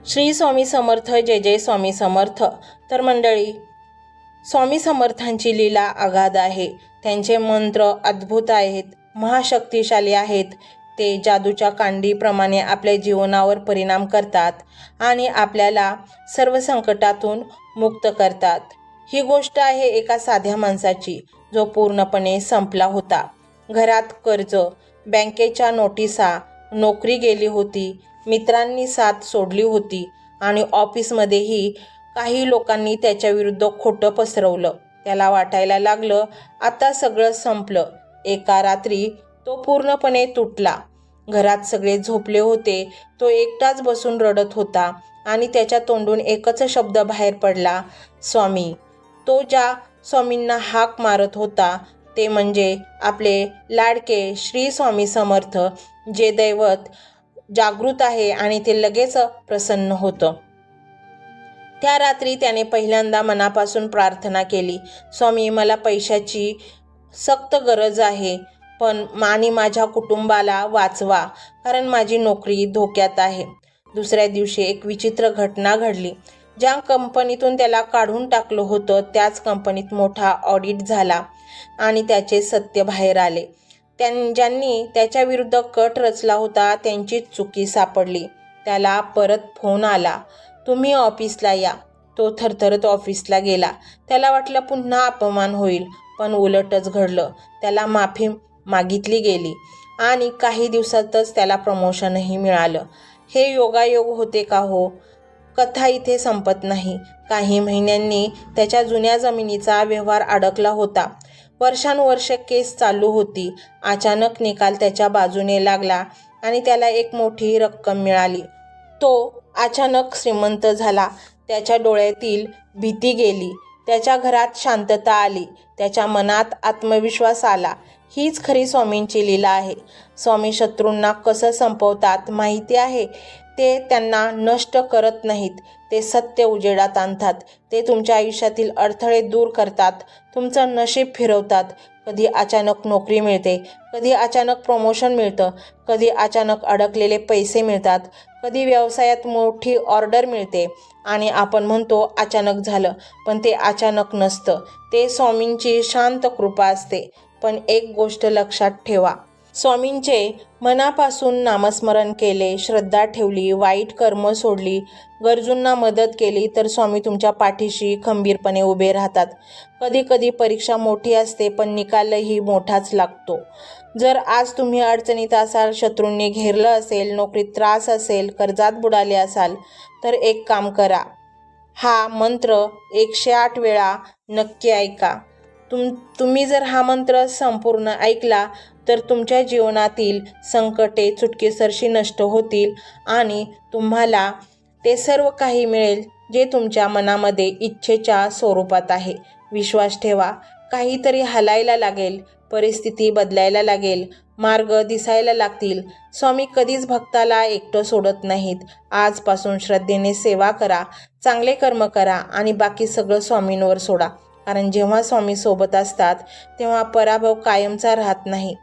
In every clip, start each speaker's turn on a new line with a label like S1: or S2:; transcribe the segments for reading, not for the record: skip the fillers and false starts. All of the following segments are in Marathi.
S1: श्री स्वामी समर्थ. जय जय स्वामी समर्थ. तर मंडळी, स्वामी समर्थांची लीला अगाध आहे. त्यांचे मंत्र अद्भुत आहेत, महाशक्तिशाली आहेत. ते जादूच्या कांडीप्रमाणे आपल्या जीवनावर परिणाम करतात आणि आपल्याला सर्व संकटातून मुक्त करतात. ही गोष्ट आहे एका साध्या माणसाची, जो पूर्णपणे संपला होता. घरात कर्ज, बँकेच्या नोटिसा, नोकरी गेली होती, मित्रांनी साथ सोडली होती आणि ऑफिसमध्येही काही लोकांनी त्याच्याविरुद्ध खोटं पसरवलं. त्याला वाटायला लागलं आता सगळं संपलं. एका रात्री तो पूर्णपणे तुटला. घरात सगळे झोपले होते. तो एकटाच बसून रडत होता आणि त्याच्या तोंडून एकच शब्द बाहेर पडला, स्वामी. तो ज्या स्वामींना हाक मारत होता ते म्हणजे आपले लाडके श्री स्वामी समर्थ, जे दैवत जागृत आहे आणि ते लगेच प्रसन्न होतं. त्या रात्री त्याने पहिल्यांदा मनापासून प्रार्थना केली, स्वामी, मला पैशाची सक्त गरज आहे, पण आणि माझ्या कुटुंबाला वाचवा, कारण माझी नोकरी धोक्यात आहे. दुसऱ्या दिवशी एक विचित्र घटना घडली. ज्या कंपनीतून त्याला काढून टाकलं होतं त्याच कंपनीत मोठा ऑडिट झाला आणि त्याचे सत्य बाहेर आले. ज्यांनी त्याच्याविरुद्ध कट रचला होता त्यांचीच चुकी सापडली. त्याला परत फोन आला, तुम्ही ऑफिसला या. तो थरथरत ऑफिसला गेला. त्याला वाटलं पुन्हा अपमान होईल, पण उलटच घडलं. त्याला माफी मागितली गेली आणि काही दिवसातच त्याला प्रमोशनही मिळालं. हे योगायोग होते का हो? कथा इथे संपत नाही. काही महिन्यांनी त्याच्या जुन्या जमिनीचा व्यवहार अडकला होता. वर्षानुवर्ष केस चालू होती. अचानक निकाल त्याच्या बाजूने लागला आणि त्याला एक मोठी रक्कम मिळाली. तो अचानक श्रीमंत झाला. त्याच्या डोळ्यातील भीती गेली. त्याच्या घरात शांतता आली. त्याच्या मनात आत्मविश्वास आला. हीच खरी स्वामींची लीला आहे. स्वामी शत्रूंना कसं संपवतात माहिती आहे? ते त्यांना नष्ट करत नाहीत, ते सत्य उजेडात आणतात. ते तुमच्या आयुष्यातील अडथळे दूर करतात, तुमचं नशीब फिरवतात. कधी अचानक नोकरी मिळते, कधी अचानक प्रमोशन मिळतं, कधी अचानक अडकलेले पैसे मिळतात, कधी व्यवसायात मोठी ऑर्डर मिळते आणि आपण म्हणतो अचानक झालं, पण ते अचानक नसतं. ते स्वामींची शांत कृपा असते. पण एक गोष्ट लक्षात ठेवा, स्वामींचे मनापासून नामस्मरण केले, श्रद्धा ठेवली, वाईट कर्म सोडली, गरजूंना मदत केली तर स्वामी तुमच्या पाठीशी खंबीरपणे उभे राहतात. कधी कधी परीक्षा मोठी असते, पण निकालही मोठाच लागतो. जर आज तुम्ही अडचणीत असाल, शत्रूंनी घेरलं असेल, नोकरीत त्रास असेल, कर्जात बुडाले असाल, तर एक काम करा. हा मंत्र 108 वेळा नक्की ऐका. तुम्ही जर हा मंत्र संपूर्ण ऐकला तर तुमच्या जीवनातील संकटे चुटकीसरशी नष्ट होतील आणि तुम्हाला ते सर्व काही मिळेल जे तुमच्या मनामध्ये इच्छेच्या स्वरूपात आहे. विश्वास ठेवा, काहीतरी हलायला लागेल, परिस्थिती बदलायला लागेल, मार्ग दिसायला लागतील. स्वामी कधीच भक्ताला एकटं सोडत नाहीत. आजपासून श्रद्धेने सेवा करा, चांगले कर्म करा आणि बाकी सगळं स्वामींवर सोडा. कारण जेव्हा स्वामी सोबत असतात तेव्हा पराभव कायमचा राहत नाही.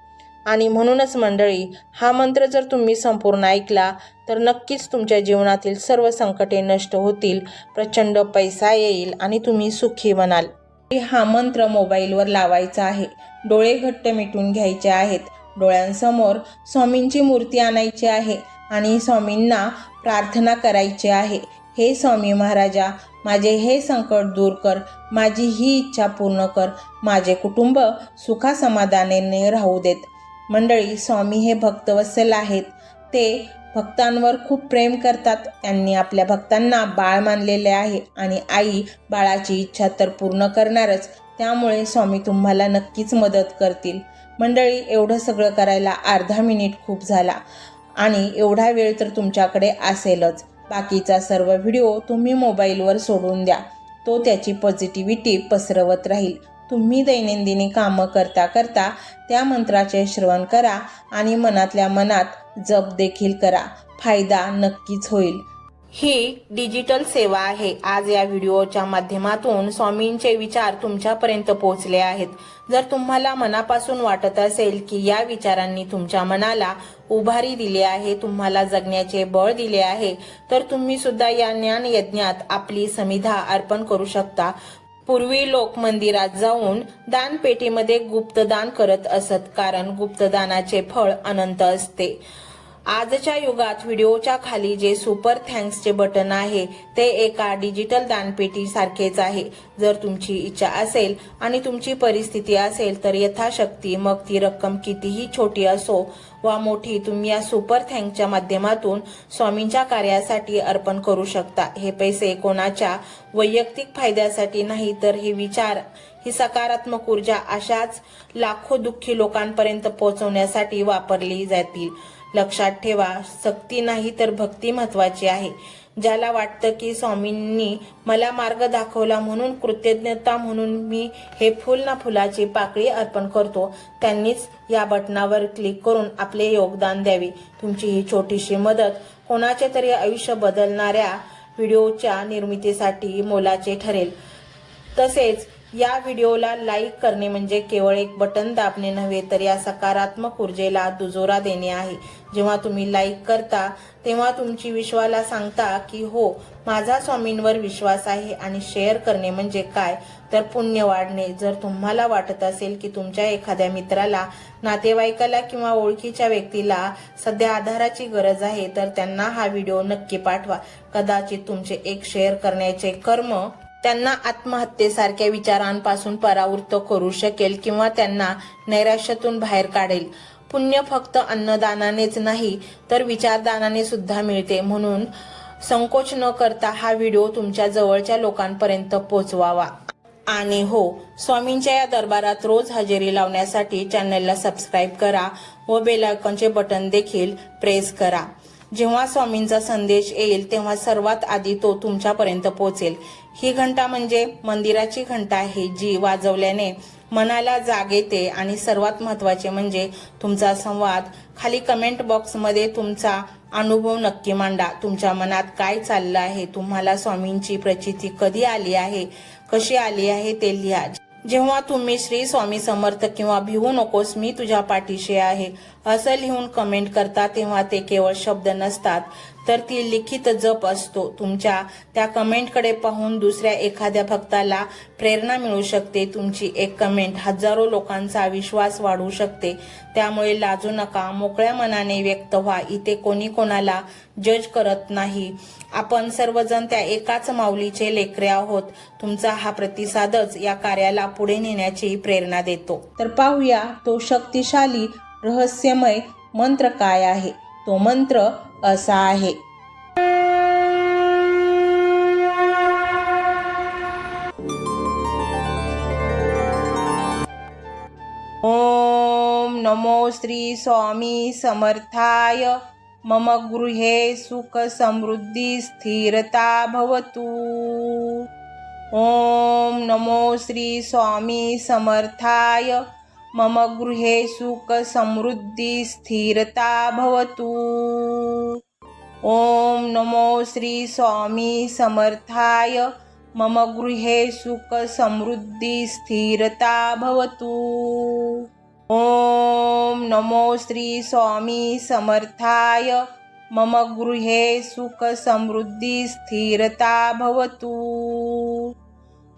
S1: आणि म्हणूनच मंडळी, हा मंत्र जर तुम्ही संपूर्ण ऐकला तर नक्कीच तुमच्या जीवनातील सर्व संकटे नष्ट होतील, प्रचंड पैसा येईल आणि तुम्ही सुखी बनाल. हा मंत्र मोबाईलवर लावायचा आहे. डोळे घट्ट मिटून घ्यायचे आहेत. डोळ्यांसमोर स्वामींची मूर्ती आणायची आहे आणि स्वामींना प्रार्थना करायची आहे, हे स्वामी महाराजा, माझे हे संकट दूर कर, माझी ही इच्छा पूर्ण कर, माझे कुटुंब सुखासमाधानाने राहू देत. मंडळी, स्वामी हे भक्तवत्सल आहेत. ते भक्तांवर खूप प्रेम करतात. त्यांनी आपल्या भक्तांना बाळ मानलेले आहे आणि आई बाळाची इच्छा तर पूर्ण करणारच. त्यामुळे स्वामी तुम्हाला नक्कीच मदत करतील. मंडळी, एवढं सगळं करायला अर्धा मिनिट खूप झाला आणि एवढा वेळ तर तुमच्याकडे असेलच. बाकीचा सर्व व्हिडिओ तुम्ही मोबाईलवर सोडून द्या. तो त्याची पॉझिटिव्हिटी पसरवत राहील. तुम्ही दैनंदिनी कामं करता करता त्या मंत्राचे श्रवण करा आणि मनातल्या मनात जप देखील करा. फायदा नक्कीच होईल. ही डिजिटल सेवा आहे. आज या व्हिडिओच्या माध्यमातून स्वामींचे विचार तुमच्यापर्यंत पोहोचले आहेत. जर तुम्हाला मनापासून वाटत असेल की या विचारांनी तुमच्या मनाला उभारी दिली आहे, तुम्हाला जगण्याचे बळ दिले आहे, तर तुम्ही सुद्धा या ज्ञान यज्ञात आपली समिधा अर्पण करू शकता. पूर्वी लोक मंदिरात जाऊन दानपेटीमध्ये गुप्तदान करत असत, कारण गुप्तदानाचे फळ अनंत असते. आजच्या युगात व्हिडिओच्या खाली जे सुपर थँक्सचे बटन आहे ते एका डिजिटल दानपेटी सारखेच आहे. जर तुमची इच्छा असेल आणि तुमची परिस्थिती असेल तर यथाशक्ती, मग ती रक्कम कितीही छोटी असो वा मोठी, तुम्ही या सुपर थँक्सच्या माध्यमातून स्वामींच्या कार्यासाठी अर्पण करू शकता. हे पैसे कोणाच्या वैयक्तिक फायद्यासाठी नाही, तर हे विचार, ही सकारात्मक ऊर्जा अशाच लाखो दुःखी लोकांपर्यंत पोहोचवण्यासाठी वापरली जातील. लक्षात ठेवा, सक्ती नाही तर भक्ती महत्वाची आहे. ज्याला वाटतं की स्वामींनी मला मार्ग दाखवला म्हणून कृतज्ञता म्हणून मी हे फुल ना फुलाची पाकळी अर्पण करतो, त्यांनीच या बटनावर क्लिक करून आपले योगदान द्यावे. तुमची ही छोटीशी मदत कोणाचे तरी आयुष्य बदलणाऱ्या व्हिडिओच्या निर्मितीसाठी मोलाचे ठरेल. तसेच या व्हिडिओला लाईक करणे म्हणजे केवळ एक बटन दाबणे नव्हे, तर या सकारात्मक ऊर्जेला दुजोरा देणे आहे. जेव्हा तुम्ही लाईक करता तेव्हा तुमची विश्वाला सांगता की हो, माझा स्वामींवर विश्वास आहे. आणि शेअर करणे म्हणजे काय, तर पुण्य वाढणे. जर तुम्हाला वाटत असेल की तुमच्या एखाद्या मित्राला, नातेवाईकाला किंवा ओळखीच्या व्यक्तीला सध्या आधाराची गरज आहे, तर त्यांना हा व्हिडिओ नक्की पाठवा. कदाचित तुमचे एक शेअर करण्याचे कर्म त्यांना आत्महत्येसारख्या विचारांपासून परावृत्त करू शकेल किंवा त्यांना नैराश्यातून बाहेर काढेल. पुण्य फक्त अन्नदानानेच नाही, तर विचारदानाने सुद्धा मिळते. म्हणून संकोच न करता हा व्हिडिओ तुमच्या जवळच्या लोकांपर्यंत पोहोचवावा. आणि हो, स्वामींच्या या दरबारात रोज हजेरी लावण्यासाठी चॅनलला सबस्क्राईब करा व बेल आयकॉनचे बटन देखील प्रेस करा. जेव्हा स्वामींचा संदेश येईल तेव्हा सर्वात आधी तो तुमच्यापर्यंत पोहोचेल. ही घंटा म्हणजे मंदिराची घंटा आहे, जी वाजवल्याने मनाला जाग येते. आणि सर्वात महत्त्वाचे म्हणजे तुमचा संवाद. खाली कमेंट बॉक्समध्ये तुमचा अनुभव नक्की मांडा. तुमच्या मनात काय चाललं आहे, तुम्हाला स्वामींची प्रचिती कधी आली आहे, कशी आली आहे ते लिहा. जेव्हा तुम्ही श्री स्वामी समर्थ किंवा भिवू नकोस मी तुझ्या पाठीशी आहे असं लिहून कमेंट करता, तेव्हा ते केवळ शब्द नसतात, तर ती लिखित जप असतो. तुमच्या त्या कमेंटकडे पाहून दुसऱ्या एखाद्या भक्ताला प्रेरणा मिळू शकते. तुमची एक कमेंट हजारो लोकांचा विश्वास वाढवू शकते. त्यामुळे लाजू नका, मोकळ्या मनाने व्यक्त व्हा. इथे कोणी कोणाला जज करत नाही. आपण सर्वजण त्या एकाच माऊलीचे लेकरे आहोत. तुमचा हा प्रतिसादच या कार्याला पुढे नेण्याची प्रेरणा देतो. तर पाहूया तो शक्तिशाली रहस्यमय मंत्र काय आहे. तो मंत्र असा आहे: ओम नमो श्री स्वामी समर्थाय. मम गृहे सुख समृद्धी स्थिरता भवतु. ओम नमो श्री स्वामी समर्थाय. मम गृहे सुख समृद्धी स्थिरता भवतु. ओम नमो श्री स्वामी समर्थाय. मम गृहे सुख समृद्धी स्थिरता भवतु. ओम नमो श्री स्वामी समर्थाय. मम गृहे सुख समृद्धी स्थिरता भवतु.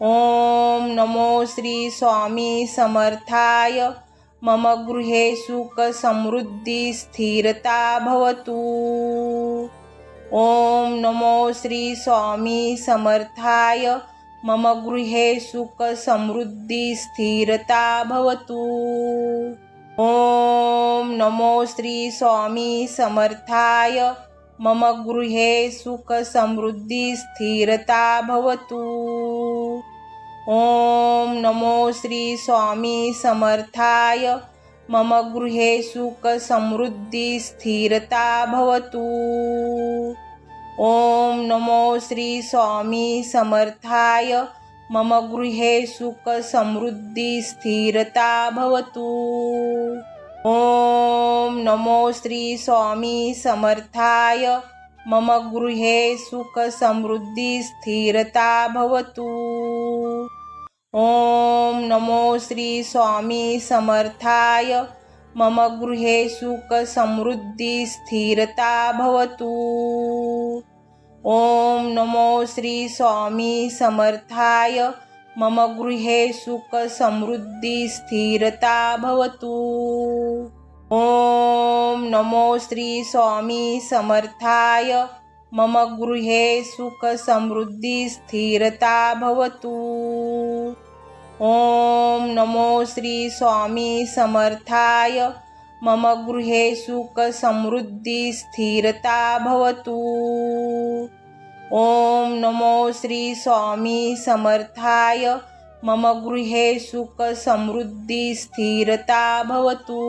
S1: ओम नमो श्री स्वामी समर्थाय. मम गृहे सुख समृद्धी स्थिरता भवतु. ओम नमो श्री स्वामी समर्थाय. मम गृहे सुख समृद्धी स्थिरता भवतु. ओम नमो श्री स्वामी समर्थाय. मम गृहे सुख समृद्धी स्थिरता भवतु. ओम नमो श्री स्वामी समर्थाय. मम गृहे सुख समृद्धी स्थिरता भवतु. ओम नमो श्री स्वामी समर्थाय. मम गृहे सुख समृद्धी स्थिरता भवतु. ओम नमो श्री स्वामी समर्थाय. मम गृहे सुख समृद्धी स्थिरता भवतु। ओम नमो श्री स्वामी समर्थाय। मम गृहे सुख समृद्धी स्थिरता भवतु। ओम नमो श्री स्वामी समर्थाय। मम गृहे सुख समृद्धी स्थिरता भवतु। ओम नमो श्री स्वामी समर्थाय। मम गृहे सुख समृद्धी स्थिरता भवतु। ओम नमो श्री स्वामी समर्थाय। मम गृहे सुख समृद्धी स्थिरता भवतु। ओम नमो श्री स्वामी समर्थाय। मम गृहे सुख समृद्धी स्थिरता भवतु।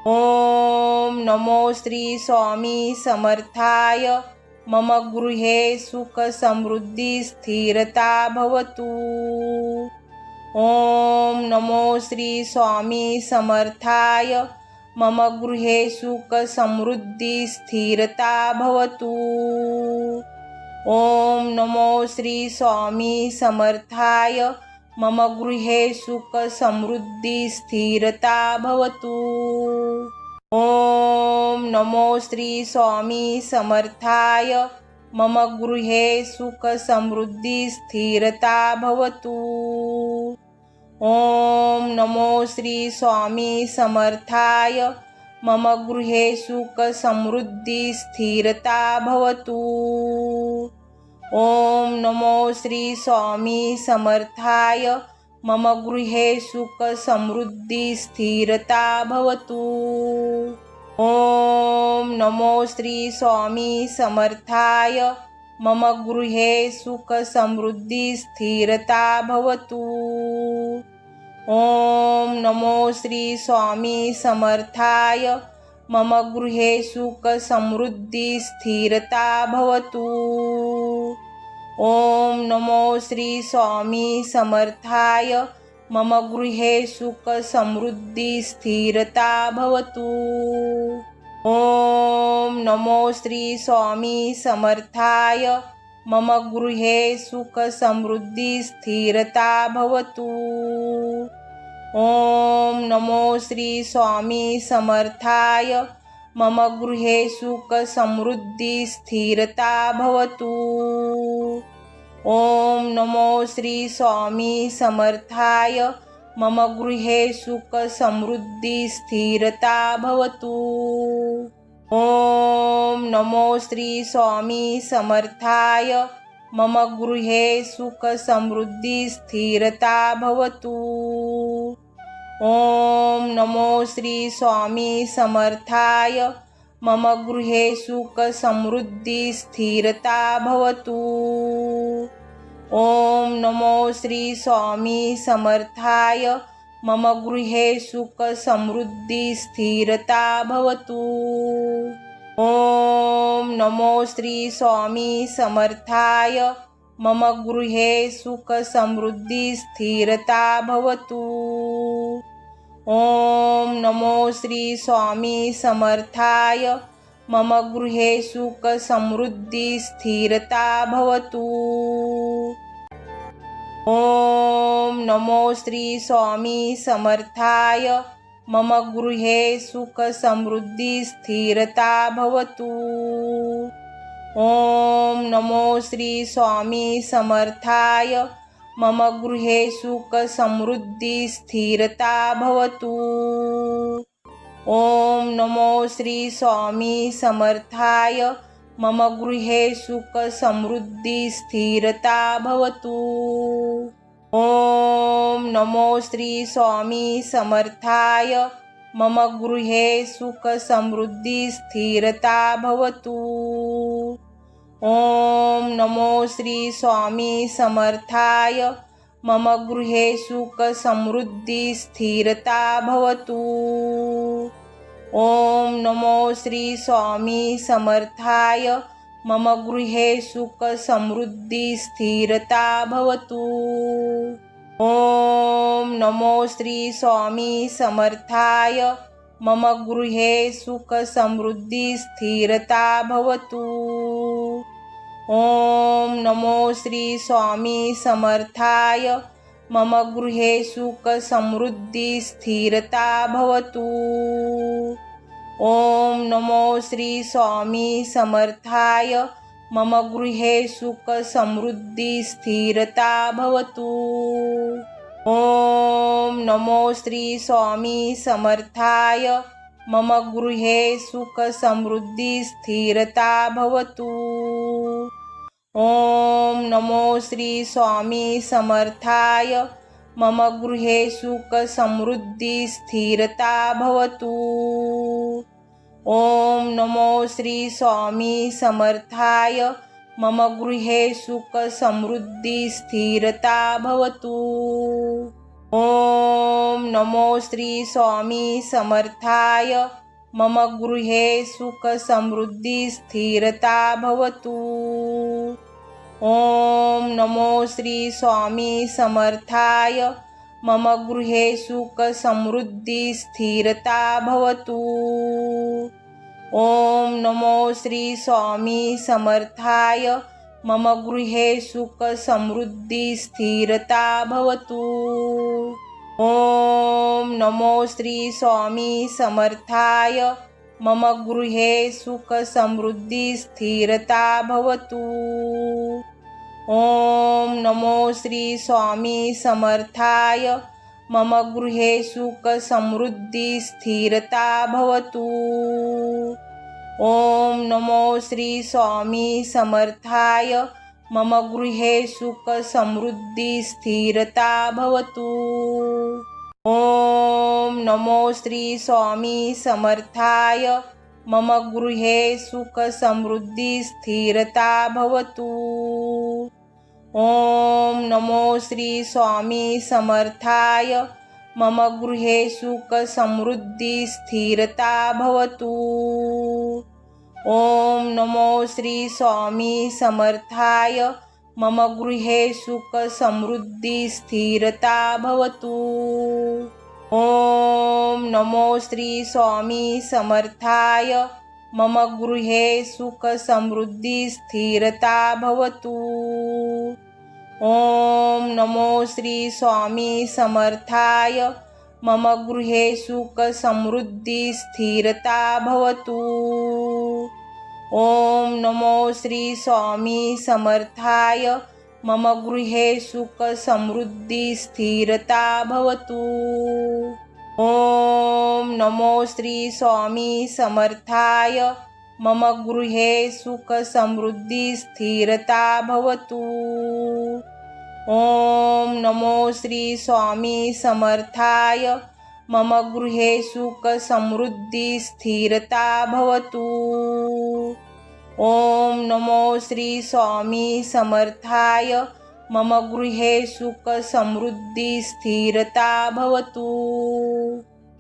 S1: ओम नमो श्री स्वामी समर्थाय। मम गृहे सुख समृद्धी स्थिरता भवतु। ओम नमो श्री स्वामी समर्थाय। मम गृहे सुख समृद्धी स्थिरता भवतु। ओम नमो श्री स्वामी समर्थाय। मम गृहे सुख समृद्धी स्थिरता भवतु। ओम नमो श्री स्वामी समर्थाय। मम गृहे सुख समृद्धी स्थिरता भवतु। ओम नमो श्री स्वामी समर्थाय। मम गृहे सुख समृद्धी स्थिरता भवतु। ओम नमो श्री स्वामी समर्थाय। मम गृहे सुख समृद्धी स्थिरता भवतु। ओम नमो श्री स्वामी समर्थाय। मम गृहे सुख समृद्धी स्थिरता भवतु। ओम नमो श्री स्वामी समर्थाय। मम गृहे सुख समृद्धी स्थिरता भवतु। ओम नमो श्री स्वामी समर्थाय। मम गृहे सुख समृद्धी स्थिरता भवतु। ओम नमो श्री स्वामी समर्थाय। मम गृहे सुख समृद्धी स्थिरता भवतु। ओम नमो श्री स्वामी समर्थाय। मम गृहे सुख समृद्धी स्थिरता भवतु। ओम नमो श्री स्वामी समर्थाय। मम गृहे सुख समृद्धी स्थिरता भवतु। ओम नमो श्री स्वामी समर्थाय। मम गृहे सुख समृद्धी स्थिरता भवतु। ओम नमो श्री स्वामी समर्थाय। मम गृहे सुख समृद्धी स्थिरता भवतु। ओम नमो श्री स्वामी समर्थाय। मम गृहे सुख समृद्धी स्थिरता भवतु। ओम नमो श्री स्वामी समर्थाय। मम गृहे सुख समृद्धी स्थिरता भवतु। ओम नमो श्री स्वामी समर्थाय। मम गृहे सुख समृद्धी स्थिरता भवतु। ओम नमो श्री स्वामी समर्थाय। मम गृहे सुख समृद्धी स्थिरता भवतु। ओम नमो श्री स्वामी समर्थाय। मम गृहे सुख समृद्धी स्थिरता भवतु। ओम नमो श्री स्वामी समर्थाय। मम गृहे सुख समृद्धी स्थिरता भवतु। ओम नमो श्री स्वामी समर्थाय। मम गृहे सुख समृद्धी स्थिरता भवतु। ओम नमो श्री स्वामी समर्थाय। मम गृहे सुख समृद्धी स्थिरता भवतु। ओम नमो श्री स्वामी समर्थाय। मम गृहे सुख समृद्धी स्थिरता भवतु। ओम नमो श्री स्वामी समर्थाय। मम गृहे सुख समृद्धी स्थिरता भवतु। ओम नमो श्री स्वामी समर्थाय। मम गृहे सुख समृद्धी स्थिरता भवतु। ओम नमो श्री स्वामी समर्थाय। मम गृहे सुख समृद्धी स्थिरता भवतु। ओम नमो श्री स्वामी समर्थाय। मम गृहे सुख समृद्धी स्थिरता भवतु। ओम नमो श्री स्वामी समर्थाय। मम गृहे सुख समृद्धी स्थिरता भवतु। ओम नमो श्री स्वामी समर्थाय। मम गृहे सुख समृद्धी स्थिरता भवतु। ओम नमो श्री स्वामी समर्थाय। मम गृहे सुख समृद्धी स्थिरता भवतु। ओम नमो श्री स्वामी समर्थाय। मम गृहे सुख समृद्धी स्थिरता भवतु। ओम नमो श्री स्वामी समर्थाय। मम गृहे सुख समृद्धी स्थिरता भवतु। ओम नमो श्री स्वामी समर्थाय। मम गृहे सुख समृद्धी स्थिरता भवतु। ओम नमो श्री स्वामी समर्थाय। मम गृहे सुख समृद्धी स्थिरता भवतु। ओम नमो श्री स्वामी समर्थाय। मम गृहे सुख समृद्धी स्थिरता भवतु। ओम नमो श्री स्वामी समर्थाय। मम गृहे सुख समृद्धी स्थिरता भवतु। ओम नमो श्री स्वामी समर्थाय। मम गृहे सुख समृद्धी स्थिरता भवतु। ओम नमो श्री स्वामी समर्थाय। मम गृहे सुख समृद्धी स्थिरता भवतु। ओम नमो श्री स्वामी समर्थाय। मम गृहे सुख समृद्धी स्थिरता भवतु। ओम नमो श्री स्वामी समर्थाय। मम गृहे सुख समृद्धी स्थिरता भवतु। ओम नमो श्री स्वामी समर्थाय। मम गृहे सुख समृद्धी स्थिरता भवतु। ओम नमो श्री स्वामी समर्थाय। मम गृहे सुख समृद्धी स्थिरता भवतु। ओम नमो श्री स्वामी समर्थाय। मम गृहे सुख समृद्धी स्थिरता भवतु। ओम नमो श्री स्वामी समर्थाय। मम गृहे सुख समृद्धी स्थिरता भवतु।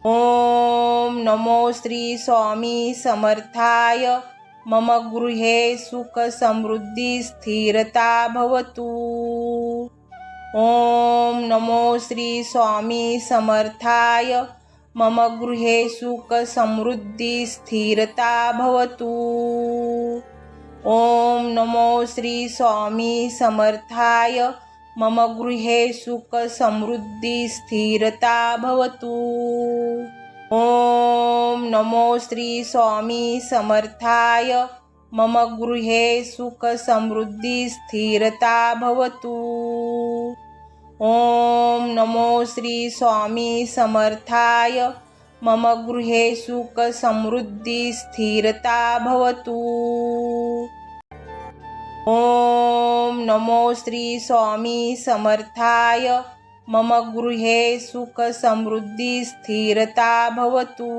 S1: ओम नमो श्री स्वामी समर्थाय। मम गृहे सुख समृद्धी स्थिरता भवतु। ओम नमो श्री स्वामी समर्थाय। मम गृहे सुख समृद्धी स्थिरता भवतु। ओम नमो श्री स्वामी समर्थाय। मम गृहे सुख समृद्धी स्थिरता भवतु। ओम नमो श्री स्वामी समर्थाय। मम गृहे सुख समृद्धी स्थिरता भवतु। ओम नमो श्री स्वामी समर्थाय। मम गृहे सुख समृद्धी स्थिरता भवतु। ओम नमो श्री स्वामी समर्थाय। मम गृहे सुख समृद्धी स्थिरता भवतु।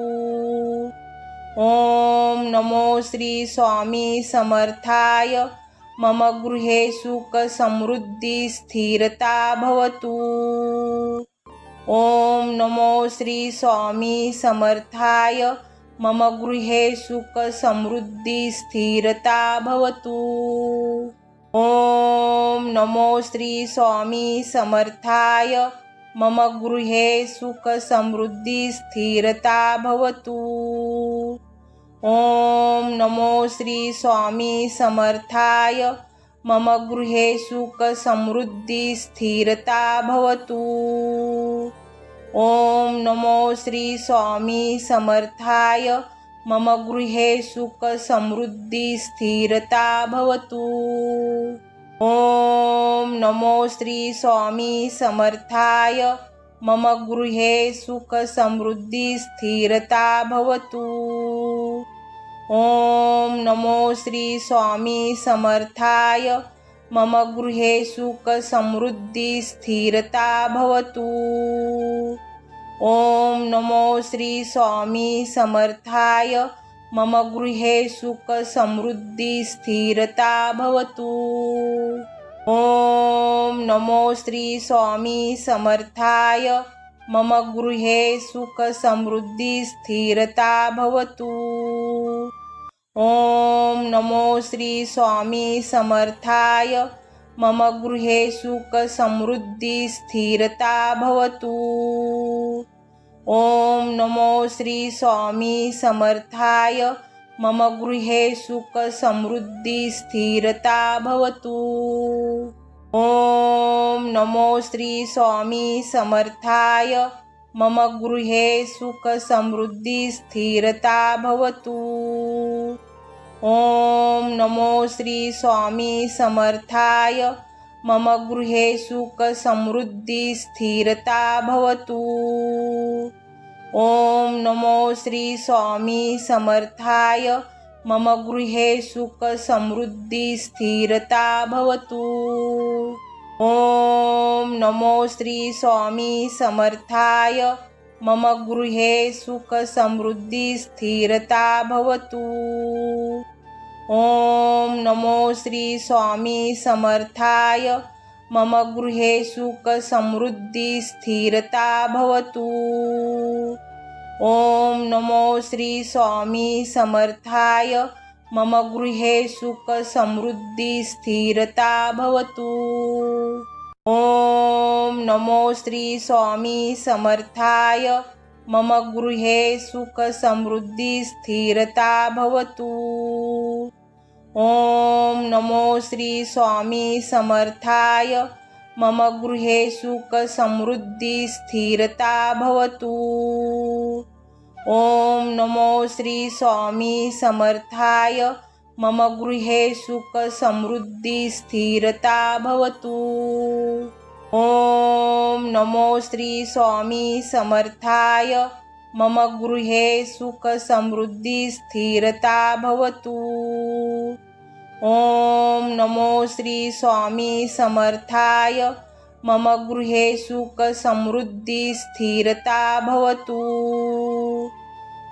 S1: ओम नमो श्री स्वामी समर्थाय। मम गृहे सुख समृद्धी स्थिरता भवतु। ओम नमो श्री स्वामी समर्थाय। मम गृहे सुख समृद्धी स्थिरता भवतु। ओम नमो श्री स्वामी समर्थाय। मम गृहे सुख समृद्धी स्थिरता भवतु। ओम नमो श्री स्वामी समर्थाय। मम गृहे सुख समृद्धी स्थिरता भवतु। ओम नमो श्री स्वामी समर्थाय। मम गृहे सुख समृद्धी स्थिरता भवतु। ओम नमो श्री स्वामी समर्थाय। मम गृहे सुख समृद्धी स्थिरता भवतु। ओम नमो श्री स्वामी समर्थाय। मम गृहे सुख समृद्धी स्थिरता भवतु। ओम नमो श्री स्वामी समर्थाय। मम गृहे सुख समृद्धी स्थिरता भवतु। ओम नमो श्री स्वामी समर्थाय। मम गृहे सुख समृद्धी स्थिरता भवतु। ओम नमो श्री स्वामी समर्थाय। मम गृहे सुख समृद्धी स्थिरता भवतु। ओम नमो श्री स्वामी समर्थाय। मम गृहे सुख समृद्धी स्थिरता भवतु। ओम नमो श्री स्वामी समर्थाय। मम गृहे सुख समृद्धी स्थिरता भवतु। ओम नमो श्री स्वामी समर्थाय। मम गृहे सुख समृद्धी स्थिरता भवतु। ओम नमो श्री स्वामी समर्थाय। मम गृहे सुख समृद्धी स्थिरता भवतु। ओम नमो श्री स्वामी समर्थाय। मम गृहे सुख समृद्धी स्थिरता भवतु। ओम नमो श्री स्वामी समर्थाय। मम गृहे सुख समृद्धी स्थिरता भवतु। ओम नमो श्री स्वामी समर्थाय। मम गृहे सुख समृद्धी स्थिरता भवतु। ओम नमो श्री स्वामी समर्थाय। मम गृहे सुख समृद्धी स्थिरता भवतु। ओम नमो श्री स्वामी समर्थाय। मम गृहे सुख समृद्धी स्थिरता भवतु। ओम नमो श्री स्वामी समर्थाय। मम गृहे सुख समृद्धी स्थिरता भवतु। ओम नमो श्री स्वामी समर्थाय। मम गृहे सुख समृद्धी स्थिरता भवतु। ओम नमो श्री स्वामी समर्थाय। मम गृहे सुख समृद्धी स्थिरता भवतु।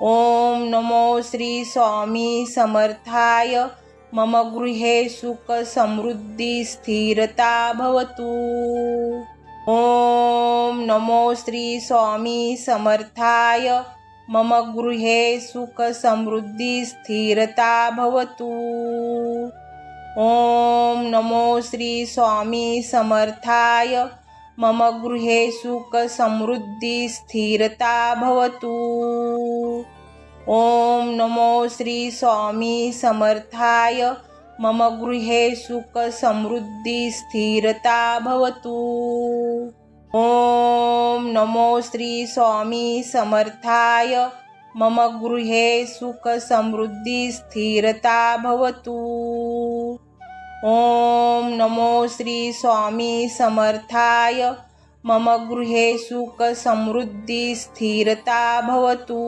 S1: ओम नमो श्री स्वामी समर्थाय। मम गृहे सुख समृद्धी स्थिरता भवतु। ओम नमो श्री स्वामी समर्थाय। मम गृहे सुख समृद्धी स्थिरता भवतु। ओम नमो श्री स्वामी समर्थाय। मम गृहे सुख समृद्धी स्थिरता भवतु। ओम नमो श्री स्वामी समर्थाय। मम गृहे सुख समृद्धी स्थिरता भवतु। ओम नमो श्री स्वामी समर्थाय। मम गृहे सुख समृद्धी स्थिरता भवतु। ओम नमो श्री स्वामी समर्थाय। मम गृहे सुख समृद्धी स्थिरता भवतु।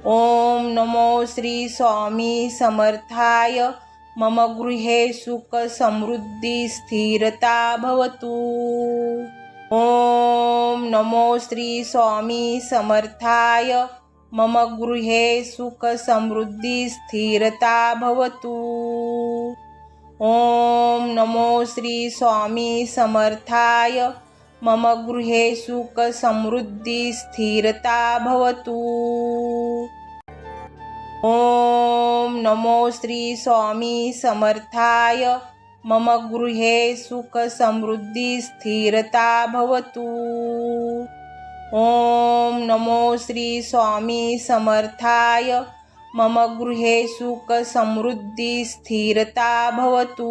S1: ओम नमो श्री स्वामी समर्थाय। मम गृहे सुख समृद्धी स्थिरता भवतु। ओम नमो श्री स्वामी समर्थाय। मम गृहे सुख समृद्धी स्थिरता भवतु। ओम नमो श्री स्वामी समर्थाय। मम गृहे सुख समृद्धी स्थिरता भवतु। ओम नमो श्री स्वामी समर्थाय। मम गृहे सुख समृद्धी स्थिरता भवतु। ओम नमो श्री स्वामी समर्थाय। मम गृहे सुख समृद्धी स्थिरता भवतु।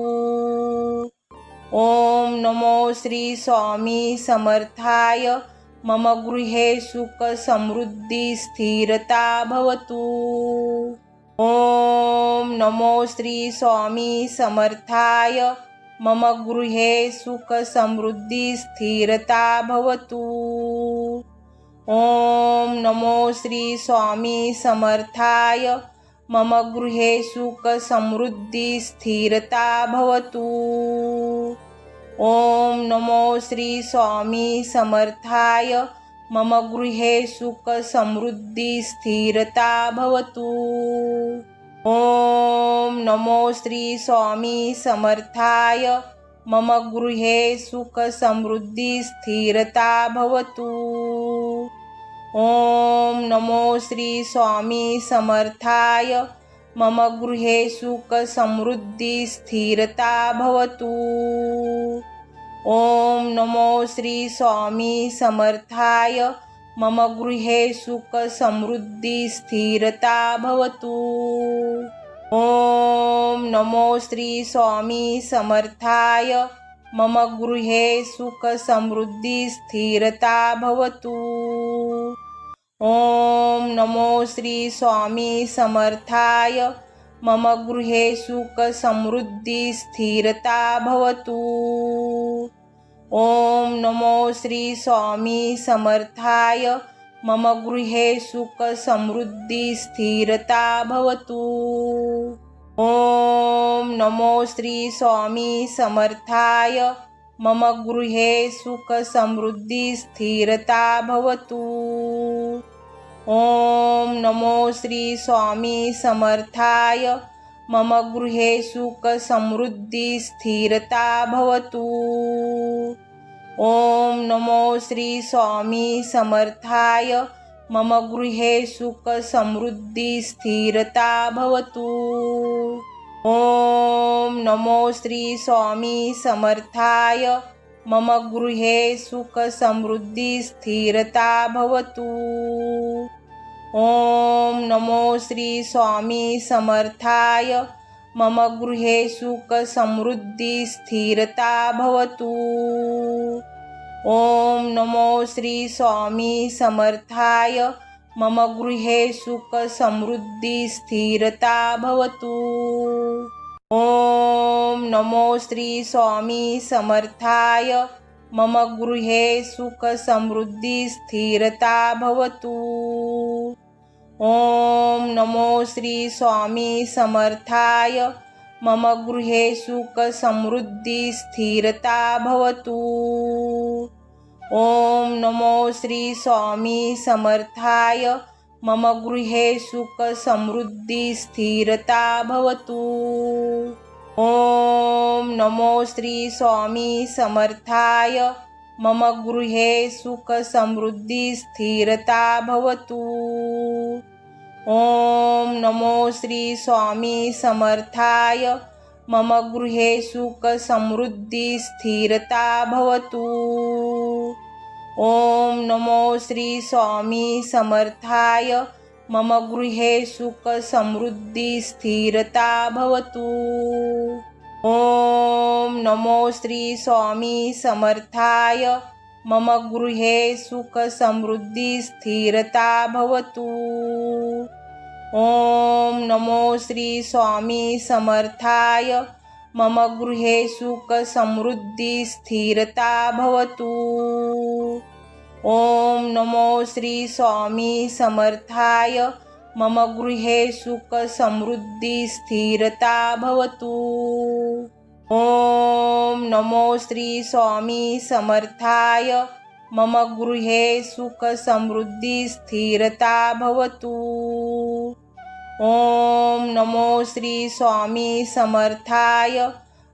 S1: ओम नमो श्री स्वामी समर्थाय। मम गृहे सुख समृद्धी स्थिरता भवतु। ओम नमो श्री स्वामी समर्थाय। मम गृहे सुख समृद्धी स्थिरता भवतु। ओम नमो श्री स्वामी समर्थाय। मम गृहे सुख समृद्धी स्थिरता भवतु। ओम नमो श्री स्वामी समर्थाय। मम गृहे सुख समृद्धी स्थिरता भवतु। ओम नमो श्री स्वामी समर्थाय। मम गृहे सुख समृद्धी स्थिरता भवतु। ओम नमो श्री स्वामी समर्थाय। मम गृहे सुख समृद्धी स्थिरता भवतु। ओम नमो श्री स्वामी समर्थाय। मम गृहे सुख समृद्धी स्थिरता भवतु। ओम नमो श्री स्वामी समर्थाय। मम गृहे सुख समृद्धी स्थिरता भवतु। ओम नमो श्री स्वामी समर्थाय। मम गृहे सुख समृद्धी स्थिरता भवतु। ओम नमो श्री स्वामी समर्थाय। मम गृहे सुख समृद्धी स्थिरता भवतु। ओम नमो श्री स्वामी समर्थाय। मम गृहे सुख समृद्धी स्थिरता भवतु। ओम नमो श्री स्वामी समर्थाय। मम गृहे सुख समृद्धी स्थिरता भवतु। ओम नमो श्री स्वामी समर्थाय। मम गृहे सुख समृद्धी स्थिरता भवतु। ओम नमो श्री स्वामी समर्थाय। मम गृहे सुख समृद्धी स्थिरता भवतु। ओम नमो श्री स्वामी समर्थाय। मम गृहे सुख समृद्धी स्थिरता भवतु। ओम नमो श्री स्वामी समर्थाय। मम गृहे सुख समृद्धी स्थिरता भवतु। ओम नमो श्री स्वामी समर्थाय। मम गृहे सुख समृद्धी स्थिरता भवतु। ओम नमो श्री स्वामी समर्थाय। मम गृहे सुख समृद्धी स्थिरता भवतु। ओम नमो श्री स्वामी समर्थाय। मम गृहे सुख समृद्धी स्थिरता भवतु। ओम नमो श्री स्वामी समर्थाय। मम गृहे सुख समृद्धी स्थिरता भवतु। ओम नमो श्री स्वामी समर्थाय। मम गृहे सुख समृद्धी स्थिरता भवतु। ओम नमो श्री स्वामी समर्थाय। मम गृहे सुख समृद्धी स्थिरता भवतु। ओम नमो श्री स्वामी समर्थाय। मम गृहे सुख समृद्धी स्थिरता भवतु। ओम नमो श्री स्वामी समर्थाय। मम गृहे सुख समृद्धी स्थिरता भवतु। ओम नमो श्री स्वामी समर्थाय। मम गृहे सुख समृद्धी स्थिरता भवतु। ओम नमो श्री स्वामी समर्थाय। मम गृहे सुख समृद्धी स्थिरता भवतु। ओम नमो श्री स्वामी समर्थाय।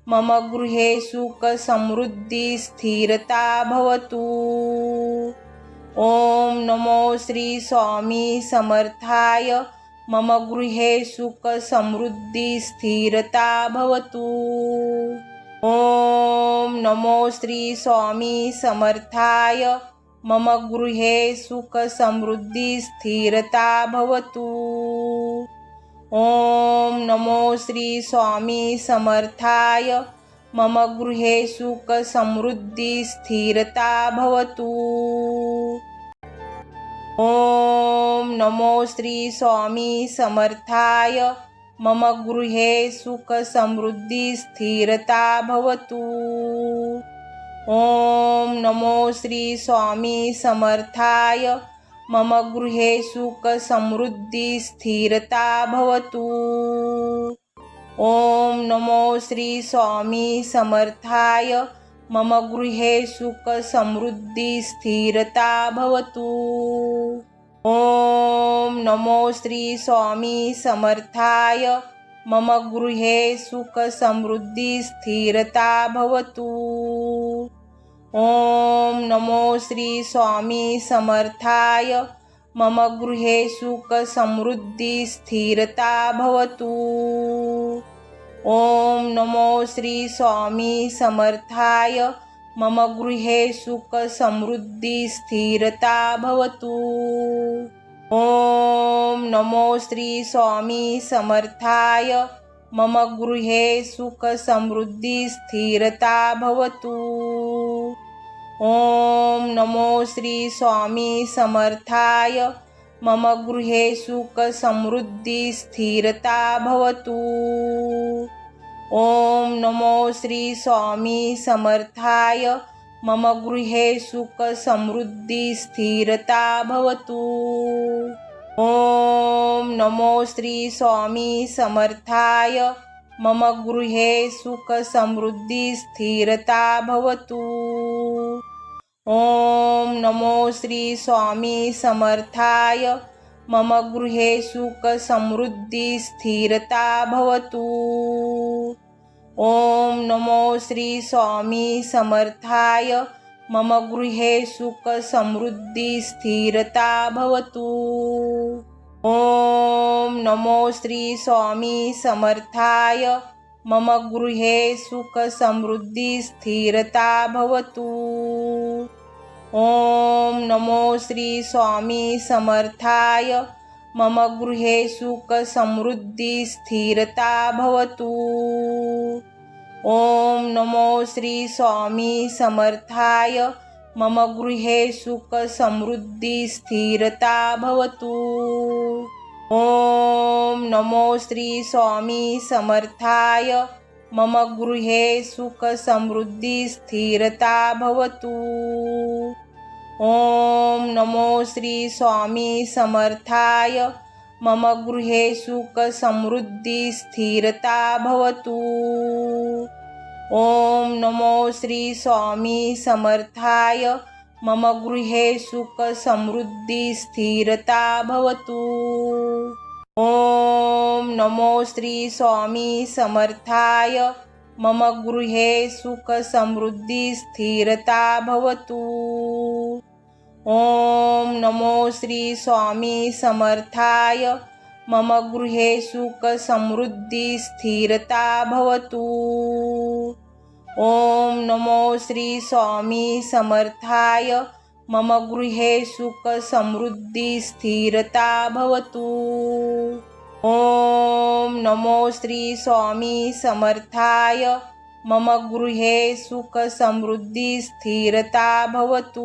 S1: मम गृहे सुख समृद्धी स्थिरता भवतु। ओम नमो श्री स्वामी समर्थाय। मम गृहे सुख समृद्धी स्थिरता भवतु। ओम नमो श्री स्वामी समर्थाय। मम गृहे सुख समृद्धी स्थिरता भवतु। ओम नमो श्री स्वामी समर्थाय। मम गृहे सुख समृद्धी स्थिरता भवतु। ओम नमो श्री स्वामी समर्थाय। मम गृहे सुख समृद्धी स्थिरता भवतु। ओम नमो श्री स्वामी समर्थाय। मम गृहे सुख समृद्धी स्थिरता भवतु। ओम नमो श्री स्वामी समर्थाय। मम गृहे सुख समृद्धी स्थिरता भवतु। ओम नमो श्री स्वामी समर्थाय। मम गृहे सुख समृद्धी स्थिरता भवतु। ओम नमो श्री स्वामी समर्थाय। मम गृहे सुख समृद्धी स्थिरता भवतु। ओम नमो श्री स्वामी समर्थाय। मम गृहे सुख समृद्धी स्थिरता भवतु। ओम नमो श्री स्वामी समर्थाय। मम गृहे सुख समृद्धी स्थिरता भवतु। ओम नमो श्री स्वामी समर्थाय। मम गृहे सुख समृद्धी स्थिरता भवतु। ओम नमो श्री स्वामी समर्थाय। मम गृहे सुख समृद्धी स्थिरता भवतु। ओम नमो श्री स्वामी समर्थाय। मम गृहे सुख समृद्धी स्थिरता भवतु। ओम नमो श्री स्वामी समर्थाय। मम गृहे सुख समृद्धी स्थिरता भवतु। ओम नमो श्री स्वामी समर्थाय। मम गृहे सुख समृद्धी स्थिरता भवतु। ओम नमो श्री स्वामी समर्थाय। मम गृहे सुख समृद्धी स्थिरता भवतु। ओम नमो श्री स्वामी समर्थाय। मम गृहे सुख समृद्धी स्थिरता भवतु। ओम नमो श्री स्वामी समर्थाय। मम गृहे सुख समृद्धी स्थिरता भवतु। ओम नमो श्री स्वामी समर्थाय। मम गृहे सुख समृद्धी स्थिरता भवतु। ओम नमो श्री स्वामी समर्थाय। मम गृहे सुख समृद्धी स्थिरता भवतु। ओम नमो श्री स्वामी समर्थाय। मम गृहे सुख समृद्धी स्थिरता भवतु। ओम नमो श्री स्वामी समर्थाय। मम गृहे सुख समृद्धी स्थिरता भवतु। ओम नमो श्री स्वामी समर्थाय। मम गृहे सुख समृद्धी स्थिरता भवतु। ओम नमो श्री स्वामी समर्थाय। मम गृहे सुख समृद्धी स्थिरता भवतु। ओम नमो श्री स्वामी समर्थाय। मम गृहे सुख समृद्धी स्थिरता भवतु।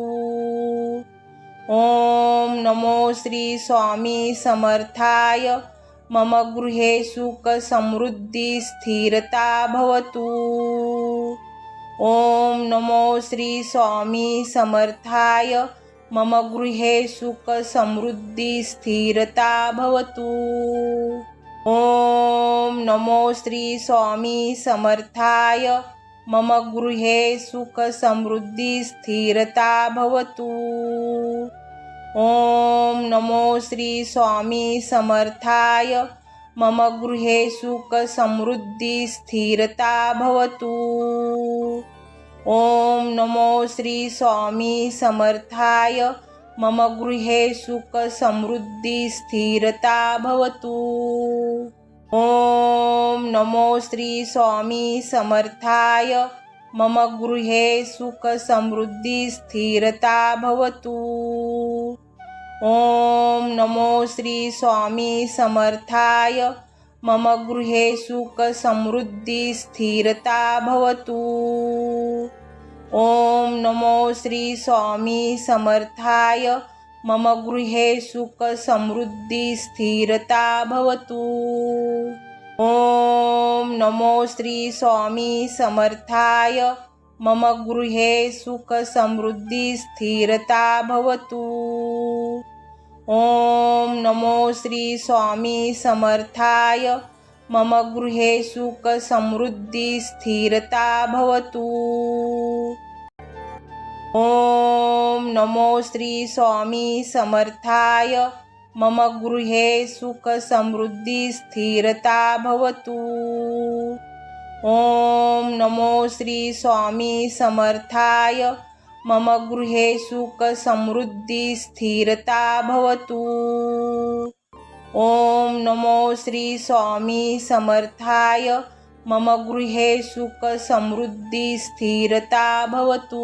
S1: ओम नमो श्री स्वामी समर्थाय। मम गृहे सुख समृद्धी स्थिरता भवतु। ओम नमो श्री स्वामी समर्थाय। मम गृहे सुख समृद्धी स्थिरता भवतु। ओम नमो श्री स्वामी समर्थाय। मम गृहे सुख समृद्धी स्थिरता भवतु। ओम नमो श्री स्वामी समर्थाय। मम गृहे सुख समृद्धी स्थिरता भवतु। ओम नमो श्री स्वामी समर्थाय। मम गृहे सुख समृद्धी स्थिरता भवतु। ओम नमो श्री स्वामी समर्थाय। मम गृहे सुख समृद्धी स्थिरता भवतु। ओम नमो श्री स्वामी समर्थाय। मम गृहे सुख समृद्धी स्थिरता भवतु। ओम नमो श्री स्वामी समर्थाय। मम गृहे सुख समृद्धी स्थिरता भवतु। ओम नमो श्री स्वामी समर्थाय। मम गृहे सुख समृद्धी स्थिरता भवतु। ओम नमो श्री स्वामी समर्थाय। मम गृहे सुख समृद्धी स्थिरता भवतु। ओम नमो श्री स्वामी समर्थाय। मम गृहे सुख समृद्धी स्थिरता भवतु। ओम नमो श्री स्वामी समर्थाय। मम गृहे सुख समृद्धी स्थिरता भवतु। ओम नमो श्री स्वामी समर्थाय। मम गृहे सुख समृद्धी स्थिरता भवतु।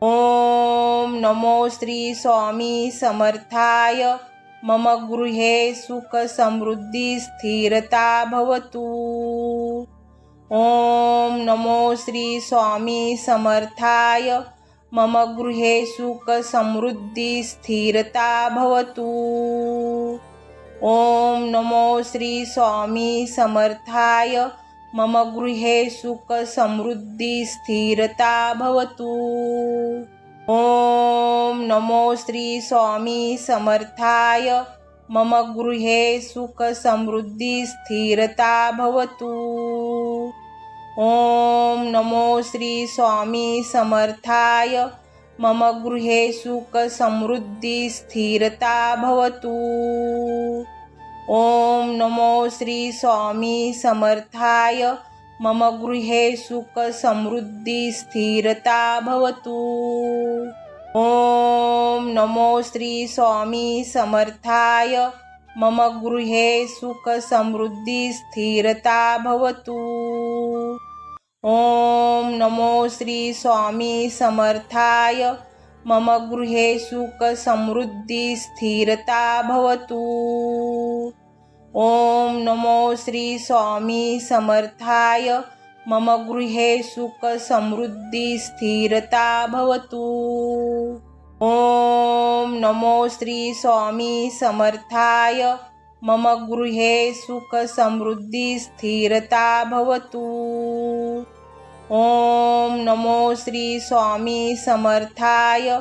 S1: ओम नमो श्री स्वामी समर्थाय। मम गृहे सुख समृद्धी स्थिरता भवतु। ओम नमो श्री स्वामी समर्थाय। मम गृहे सुख समृद्धी स्थिरता भवतु। ओम नमो श्री स्वामी समर्थाय। मम गृहे सुख समृद्धी स्थिरता भवतु। ओम नमो श्री स्वामी समर्थाय। मम गृहे सुख समृद्धी स्थिरता भवतु। ओम नमो श्री स्वामी समर्थाय। मम गृहे सुख समृद्धी स्थिरता भवतु। ओम नमो श्री स्वामी समर्थाय। मम गृहे सुख समृद्धी स्थिरता भवतु। ओम नमो श्री स्वामी समर्थाय। मम गृहे सुख समृद्धी स्थिरता भवतु। ओम नमो श्री स्वामी समर्थाय। मम गृहे सुख समृद्धी स्थिरता भवतु। ओम नमो श्री स्वामी समर्थाय। मम गृहे सुख समृद्धी स्थिरता भवतु। ओम नमो श्री स्वामी समर्थाय। मम गृहे सुख समृद्धी स्थिरता भवतु। ओम नमो श्री स्वामी समर्थाय।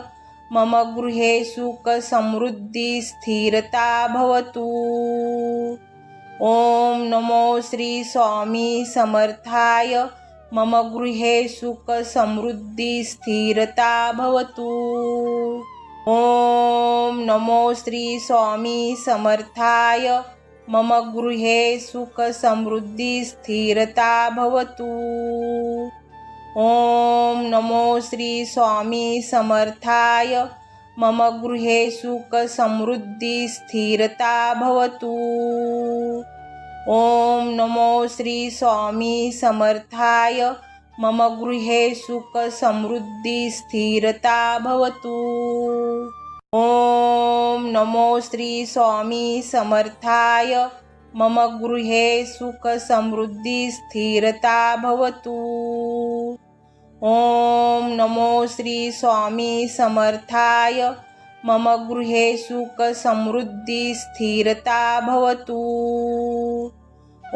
S1: मम गृहे सुख समृद्धी स्थिरता भवतु। ओम नमो श्री स्वामी समर्थाय। मम गृहे सुख समृद्धी स्थिरता भवतु। ओम नमो श्री स्वामी समर्थाय। मम गृहे सुख समृद्धी स्थिरता भवतु। ओम नमो श्री स्वामी समर्थाय। मम गृहे सुख समृद्धी स्थिरता भवतु। ओम नमो श्री स्वामी समर्थाय। मम गृहे सुख समृद्धी स्थिरता भवतु। ओम नमो श्री स्वामी समर्थाय। मम गृहे सुख समृद्धी स्थिरता भवतु। ओम नमो श्री स्वामी समर्थाय। मम गृहे सुख समृद्धी स्थिरता भवतु।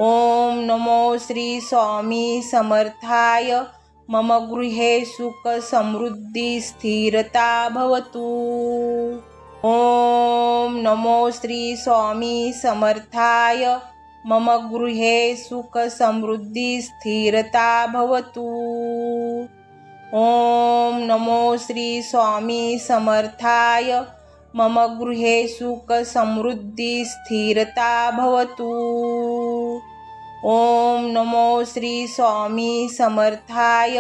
S1: ओम नमो श्री स्वामी समर्थाय। मम गृहे सुख समृद्धी स्थिरता भवतु। ओम नमो श्री स्वामी समर्थाय। मम गृहे सुख समृद्धी स्थिरता भवतु। ओम नमो श्री स्वामी समर्थाय। मम गृहे सुख समृद्धी स्थिरता भवतु। ओम नमो श्री स्वामी समर्थाय।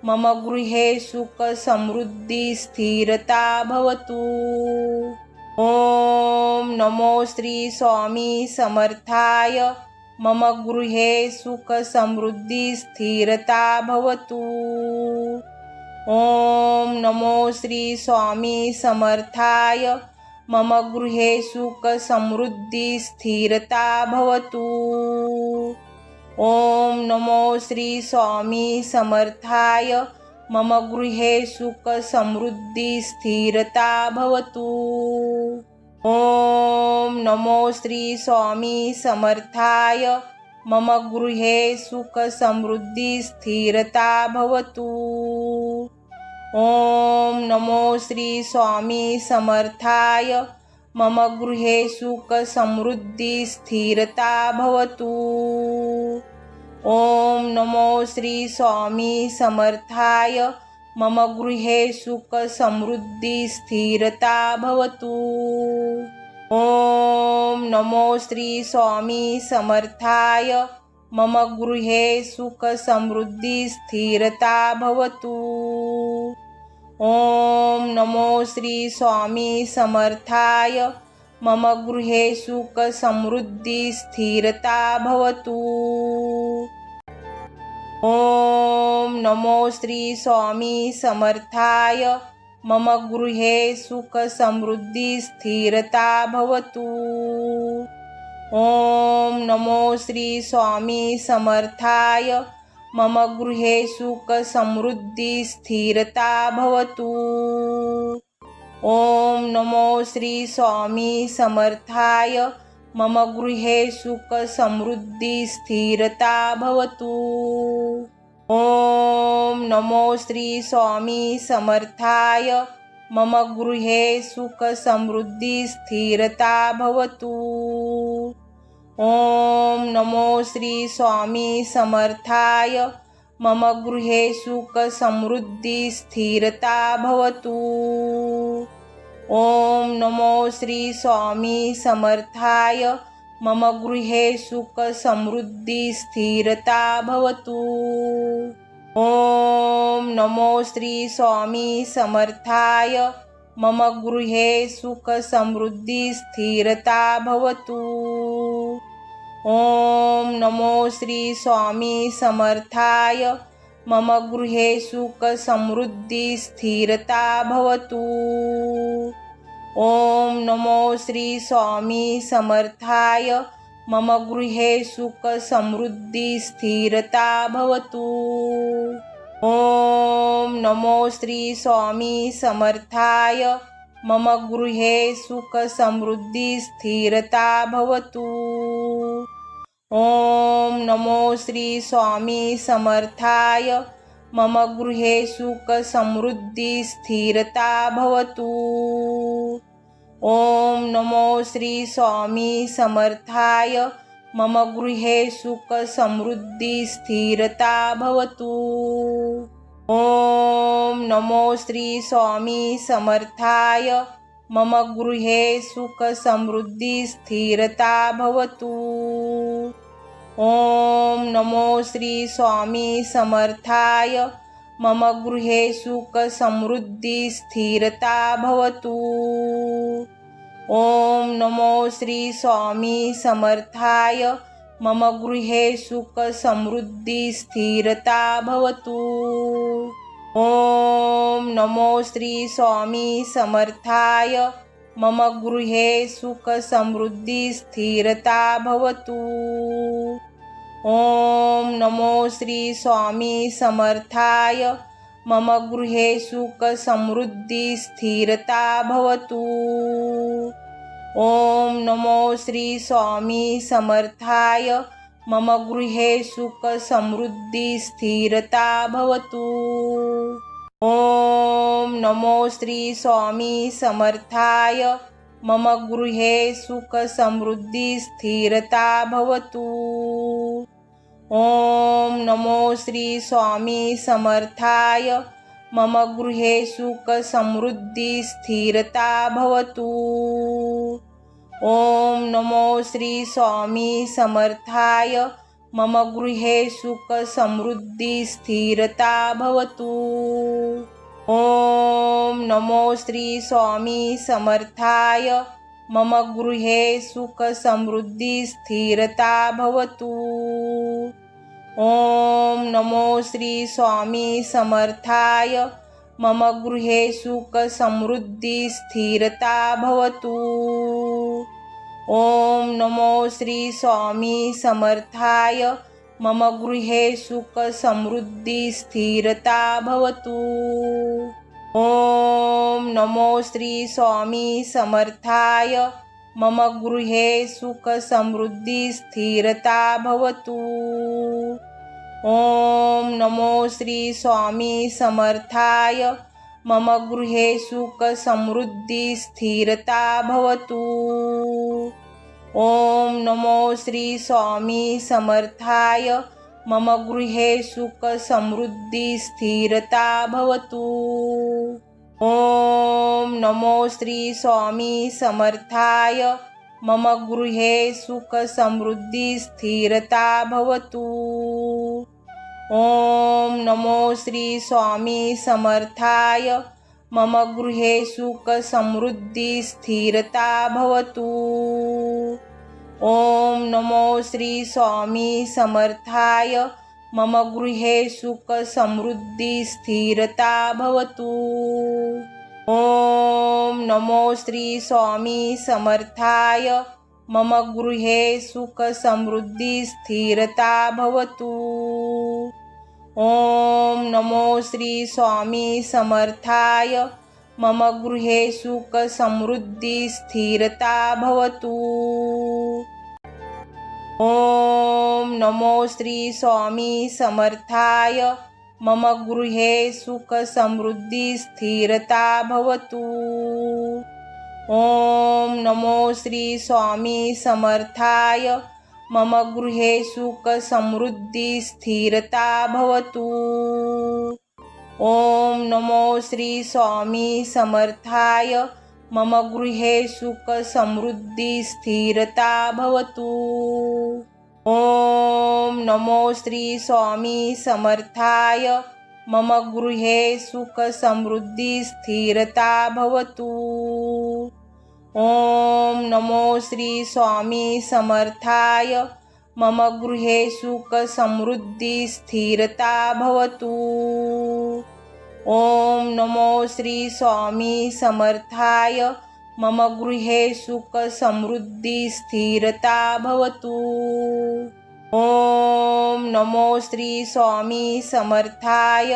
S1: मम गृहे सुख समृद्धी स्थिरता भवतु। ओम नमो श्री स्वामी समर्थाय। मम गृहे सुख समृद्धी स्थिरता भवतु। ओम नमो श्री स्वामी समर्थाय। मम गृहे सुख समृद्धी स्थिरता भवतु। ओम नमो श्री स्वामी समर्थाय। मम गृहे सुख समृद्धी स्थिरता भवतु। ओम नमो श्री स्वामी समर्थाय। मम गृहे सुख समृद्धी स्थिरता भवतु। ओम नमो श्री स्वामी समर्थाय। मम गृहे सुख समृद्धी स्थिरता भवतु। ओम नमो श्री स्वामी समर्थाय। मम गृहे सुख समृद्धी स्थिरता भवतु। ओम नमो श्री स्वामी समर्थाय। मम गृहे सुख समृद्धी स्थिरता भवतु। ओम नमो श्री स्वामी समर्थाय। मम गृहे सुख समृद्धी स्थिरता भवतु। ओम नमो श्री स्वामी समर्थाय। मम गृहे सुख समृद्धी स्थिरता भवतु। ओम नमो श्री स्वामी समर्थाय। मम गृहे सुख समृद्धी स्थिरता भवतु। ओम नमो श्री स्वामी समर्थाय। मम गृहे सुख समृद्धी स्थिरता भवतु। ओम नमो श्री स्वामी समर्थाय। मम गृहे सुख समृद्धी स्थिरता भवतु। ओम नमो श्री स्वामी समर्थाय। मम गृहे सुख समृद्धी स्थिरता भवतु। ओम नमो श्री स्वामी समर्थाय। मम गृहे सुख समृद्धी स्थिरता भवतु। ओम नमो श्री स्वामी समर्थाय। मम गृहे सुख समृद्धी स्थिरता भवतु। ओम नमो श्री स्वामी समर्थाय। मम गृहे सुख समृद्धी स्थिरता भवतु। ओम नमो श्री स्वामी समर्थाय। मम गृहे सुख समृद्धी स्थिरता भवतु। ओम नमो श्री स्वामी समर्थाय। मम गृहे सुख समृद्धी स्थिरता भवतु। ओम नमो श्री स्वामी समर्थाय। मम गृहे सुख समृद्धी स्थिरता भवतु। ओम नमो श्री स्वामी समर्थाय। मम गृहे सुख समृद्धी स्थिरता भवतु। ओम नमो श्री स्वामी समर्थाय। मम गृहे सुख समृद्धी स्थिरता भवतु। ओम नमो श्री स्वामी समर्थाय। मम गृहे सुख समृद्धी स्थिरता भवतु। ओम नमो श्री स्वामी समर्थाय। मम गृहे सुख समृद्धी स्थिरता भवतु। ओम नमो श्री स्वामी समर्थाय। मम गृहे सुख समृद्धी स्थिरता भवतु। ओम नमो श्री स्वामी समर्थाय। मम गृहे सुख समृद्धी स्थिरता भवतु। ओम नमो श्री स्वामी समर्थाय। मम गृहे सुख समृद्धी स्थिरता भवतु। ओम नमो श्री स्वामी समर्थाय। मम गृहे सुख समृद्धी स्थिरता भवतु। ओम नमो श्री स्वामी समर्थाय। मम गृहे सुख समृद्धी स्थिरता भवतु। ओम नमो श्री स्वामी समर्थाय। मम गृहे सुख समृद्धी स्थिरता भवतु। ॐ नमो श्री स्वामी समर्थाय। मम गृहे सुख समृद्धी स्थिरता भवतु। ॐ नमो श्री स्वामी समर्थाय। मम गृहे सुख समृद्धी स्थिरता भवतु। ॐ नमो श्री स्वामी समर्थाय। मम गृहे सुख समृद्धी स्थिरता भवतु। ॐ नमो श्री स्वामी समर्थाय। मम गृहे सुख समृद्धी स्थिरता भवतु। ॐ नमो श्री स्वामी समर्थाय। मम गृहे सुख समृद्धी स्थिरता भवतु। ॐ नमो श्री स्वामी समर्थाय। मम गृहे सुख समृद्धी स्थिरता भवतु। ॐ नमो श्री स्वामी समर्थाय। मम गृहे सुख समृद्धी स्थिरता भवतु। ॐ नमो श्री स्वामी समर्थाय। मम गृहे सुख समृद्धी स्थिरता भवतु। ॐ नमो श्री स्वामी समर्थाय। मम गृहे सुख समृद्धी स्थिरता भवतु। ॐ नमो श्री स्वामी समर्थाय। मम गृहे सुख समृद्धी स्थिरता भवतु। ॐ नमो श्री स्वामी समर्थाय। मम गृहे सुख समृद्धी स्थिरता भवतु। ॐ नमो श्री स्वामी समर्थाय। मम गृहे सुख समृद्धी स्थिरता भवतु। ॐ नमो श्री स्वामी समर्थाय। मम गृहे सुख समृद्धी स्थिरता भवतु। ॐ नमो श्री स्वामी समर्थाय। मम गृहे सुख समृद्धी स्थिरता भवतु। ॐ नमो श्री स्वामी समर्थाय। मम गृहे सुख समृद्धी स्थिरता भवतु। ॐ नमो श्री स्वामी समर्थाय। मम गृहे सुख समृद्धी स्थिरता भवतु। ॐ नमो श्री स्वामी समर्थाय। मम गृहे सुख समृद्धी स्थिरता भवतु। ॐ नमो श्री स्वामी समर्थाय।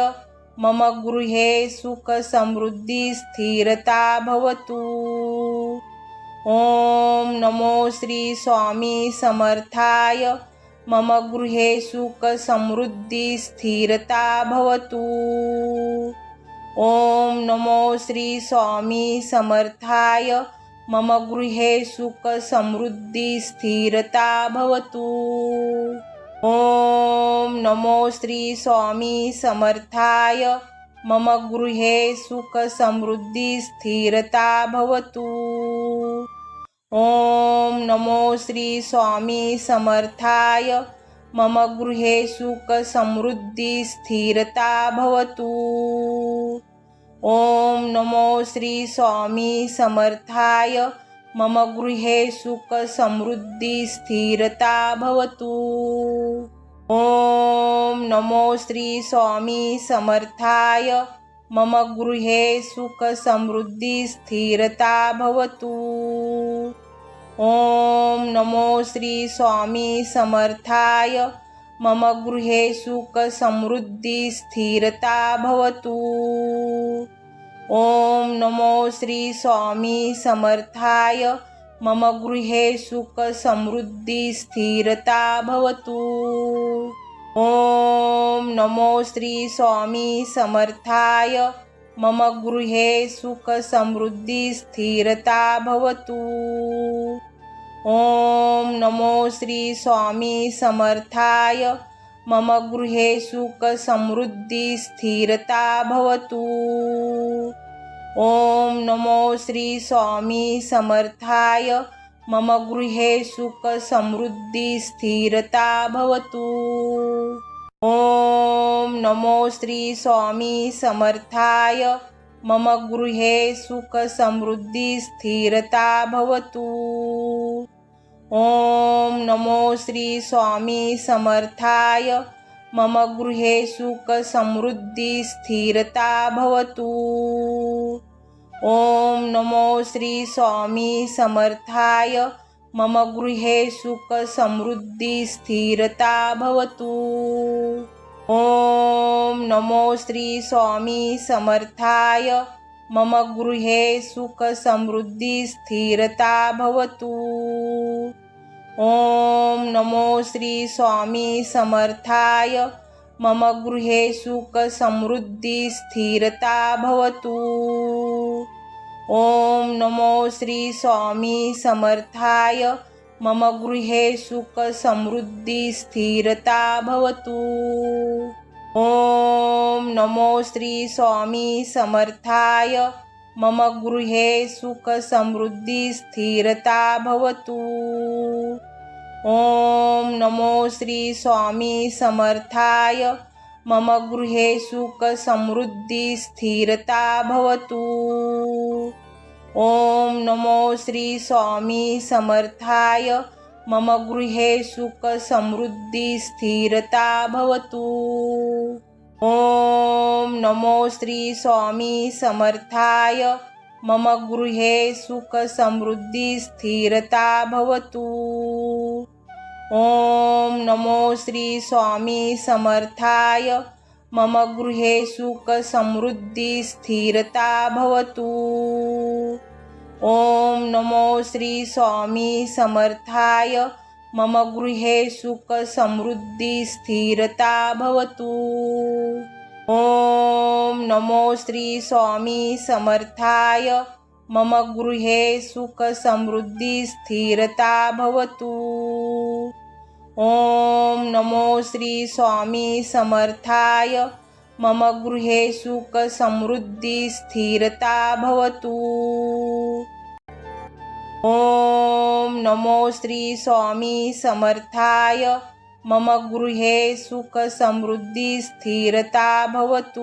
S1: मम गृहे सुख समृद्धी स्थिरता भवतु। ॐ नमो श्री स्वामी समर्थाय। मम गृहे सुख समृद्धी स्थिरता भवतु। ॐ नमो श्री स्वामी समर्थाय। मम गृहे सुख समृद्धी स्थिरता भवतु। ॐ नमो श्री स्वामी समर्थाय। मम गृहे सुख समृद्धी स्थिरता भवतु। ॐ नमो श्री स्वामी समर्थाय। मम गृहे सुख समृद्धी स्थिरता भवतु। ॐ नमो श्री स्वामी समर्थाय। मम गृहे सुख समृद्धी स्थिरता भवतु। ॐ नमो श्री स्वामी समर्थाय। मम गृहे सुख समृद्धी स्थिरता भवतु। ॐ नमो श्री स्वामी समर्थाय। मम गृहे सुख समृद्धी स्थिरता भवतु। ॐ नमो श्री स्वामी समर्थाय। मम गृहे सुख समृद्धी स्थिरता भवतु। ॐ नमो श्री स्वामी समर्थाय। मम गृहे सुख समृद्धी स्थिरता भवतु। ॐ नमो श्री स्वामी समर्थाय। मम गृहे सुख समृद्धी स्थिरता भवतु। ॐ नमो श्री स्वामी समर्थाय। मम गृहे सुख समृद्धी स्थिरता भवतु। ॐ नमो श्री स्वामी समर्थाय। मम गृहे सुख समृद्धी स्थिरता भवतु। ओम नमो श्री स्वामी समर्थाय। मम गृहे सुख समृद्धी स्थिरता भवतु। ओम नमो श्री स्वामी समर्थाय। मम गृहे सुख समृद्धी स्थिरता भवतु। ओम नमो श्री स्वामी समर्थाय। मम गृहे सुख समृद्धी स्थिरता भवतु। ओम नमो श्री स्वामी समर्थाय। मम गृहे सुख समृद्धी स्थिरता भवतु। ओम नमो श्री स्वामी समर्थाय। मम गृहे सुख समृद्धी स्थिरता भवतु। ओम नमो श्री स्वामी समर्थाय। मम गृहे सुख समृद्धी स्थिरता भवतु। ओम नमो श्री स्वामी समर्थाय। मम गृहे सुख समृद्धी स्थिरता भवतु। ओम नमो श्री स्वामी समर्थाय। मम गृहे सुख समृद्धी स्थिरता भवतु। ओम नमो श्री स्वामी समर्थाय। मम गृहे सुख समृद्धी स्थिरता भवतु। ओम नमो श्री स्वामी समर्थाय। मम गृहे सुख समृद्धी स्थिरता भवतु। ओम नमो श्री स्वामी समर्थाय। मम गृहे सुख समृद्धी स्थिरता भवतु। ओम नमो श्री स्वामी समर्थाय। मम गृहे सुख समृद्धी स्थिरता भवतु। ओम नमो श्री स्वामी समर्थाय। मम गृहे सुख समृद्धी स्थिरता भवतु। ओम नमो श्री स्वामी समर्थाय। मम गृहे सुख समृद्धी स्थिरता भवतु।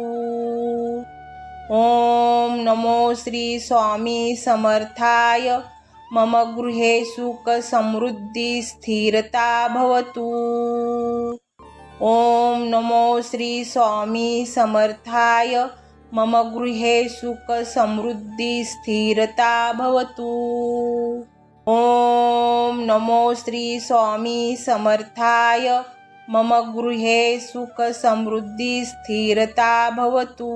S1: ओम नमो श्री स्वामी समर्थाय। मम गृहे सुख समृद्धी स्थिरता भवतु। ओम नमो श्री स्वामी समर्थाय। मम गृहे सुख समृद्धी स्थिरता भवतु। ओम नमो श्री स्वामी समर्थाय। मम गृहे सुख समृद्धी स्थिरता भवतु।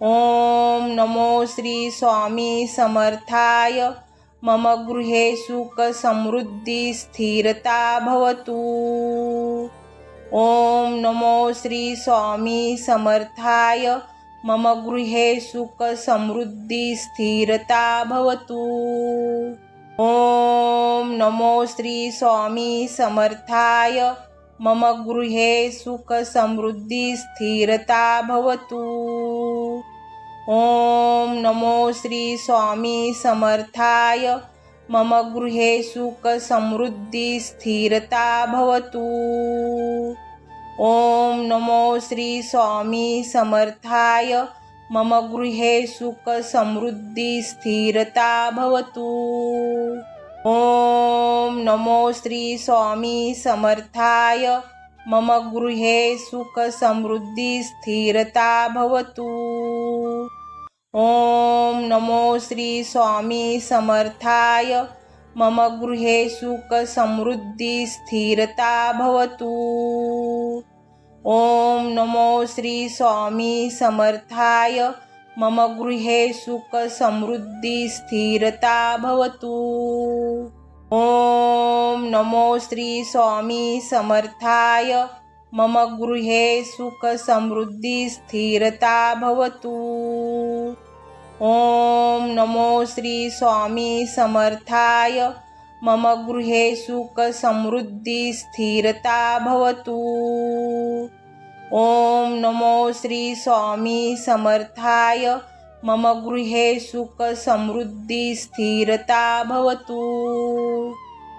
S1: ओम नमो श्री स्वामी समर्थाय। मम गृहे सुख समृद्धी स्थिरता भवतु। ओम नमो श्री स्वामी समर्थाय। मम गृहे सुख समृद्धी स्थिरता भवतु। ओम नमो श्री स्वामी समर्थाय। मम गृहे सुख समृद्धी स्थिरता भवतु। ओम नमो श्री स्वामी समर्थाय। मम गृहे सुख समृद्धी स्थिरता भवतु। ओम नमो श्री स्वामी समर्थाय। मम गृहे सुख समृद्धी स्थिरता भवतु। ओम नमो श्री स्वामी समर्थाय। मम गृहे सुख समृद्धी स्थिरता भवतु। ओम नमो श्री स्वामी समर्थाय। मम गृहे सुख समृद्धी स्थिरता भवतु। ओम नमो श्री स्वामी समर्थाय। मम गृहे सुख समृद्धी स्थिरता भवतु। ओम नमो श्री स्वामी समर्थाय। मम गृहे सुख समृद्धी स्थिरता भवतु। ओम नमो श्री स्वामी समर्थाय। मम गृहे सुख समृद्धी स्थिरता भवतु। ओम नमो श्री स्वामी समर्थाय। मम गृहे सुख समृद्धी स्थिरता भवतु।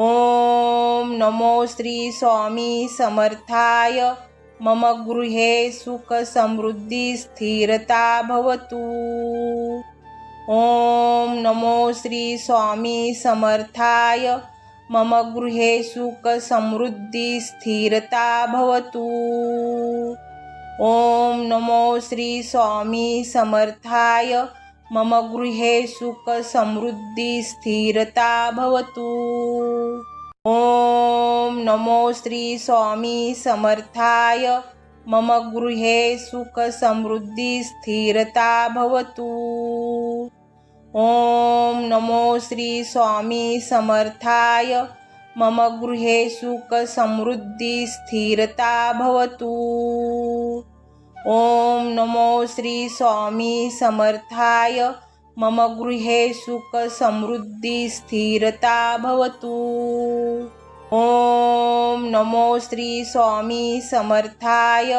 S1: ओम नमो श्री स्वामी समर्थाय। मम गृहे सुख समृद्धी स्थिरता भवतु। ओम नमो श्री स्वामी समर्थाय। मम गृहे सुख समृद्धी स्थिरता भवतु। ओम नमो श्री स्वामी समर्थाय। मम गृहे सुख समृद्धी स्थिरता भवतु। ओम नमो श्री स्वामी समर्थाय। मम गृहे सुख समृद्धी स्थिरता भवतु। ओम नमो श्री स्वामी समर्थाय। मम गृहे सुख समृद्धी स्थिरता भवतु। ओम नमो श्री स्वामी समर्थाय। मम गृहे सुख समृद्धी स्थिरता भवतु। ओम नमो श्री स्वामी समर्थाय।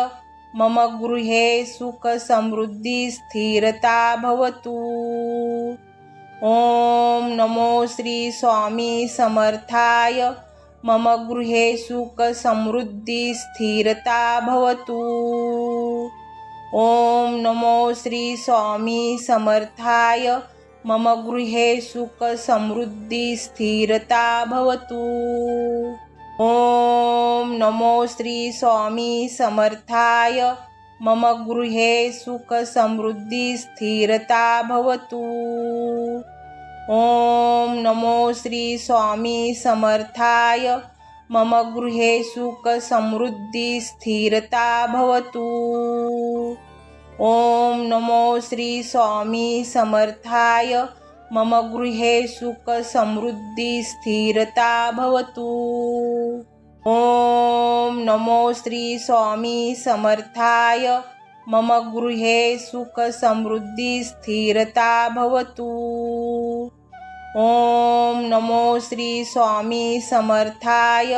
S1: मम गृहे सुख समृद्धी स्थिरता भवतु। ओम नमो श्री स्वामी समर्थाय। मम गृहे सुख समृद्धी स्थिरता भवतु। ओम नमो श्री स्वामी समर्थाय। मम गृहे सुख समृद्धी स्थिरता भवतु। ओम नमो श्री स्वामी समर्थाय। मम गृहे सुख समृद्धी स्थिरता भवतु। ओम नमो श्री स्वामी समर्थाय। मम गृहे सुख समृद्धी स्थिरता भवतु। ओम नमो श्री स्वामी समर्थाय। मम गृहे सुख समृद्धी स्थिरता भवतु। ओम नमो श्री स्वामी समर्थाय। मम गृहे सुख समृद्धी स्थिरता भवतु। ओम नमो श्री स्वामी समर्थाय।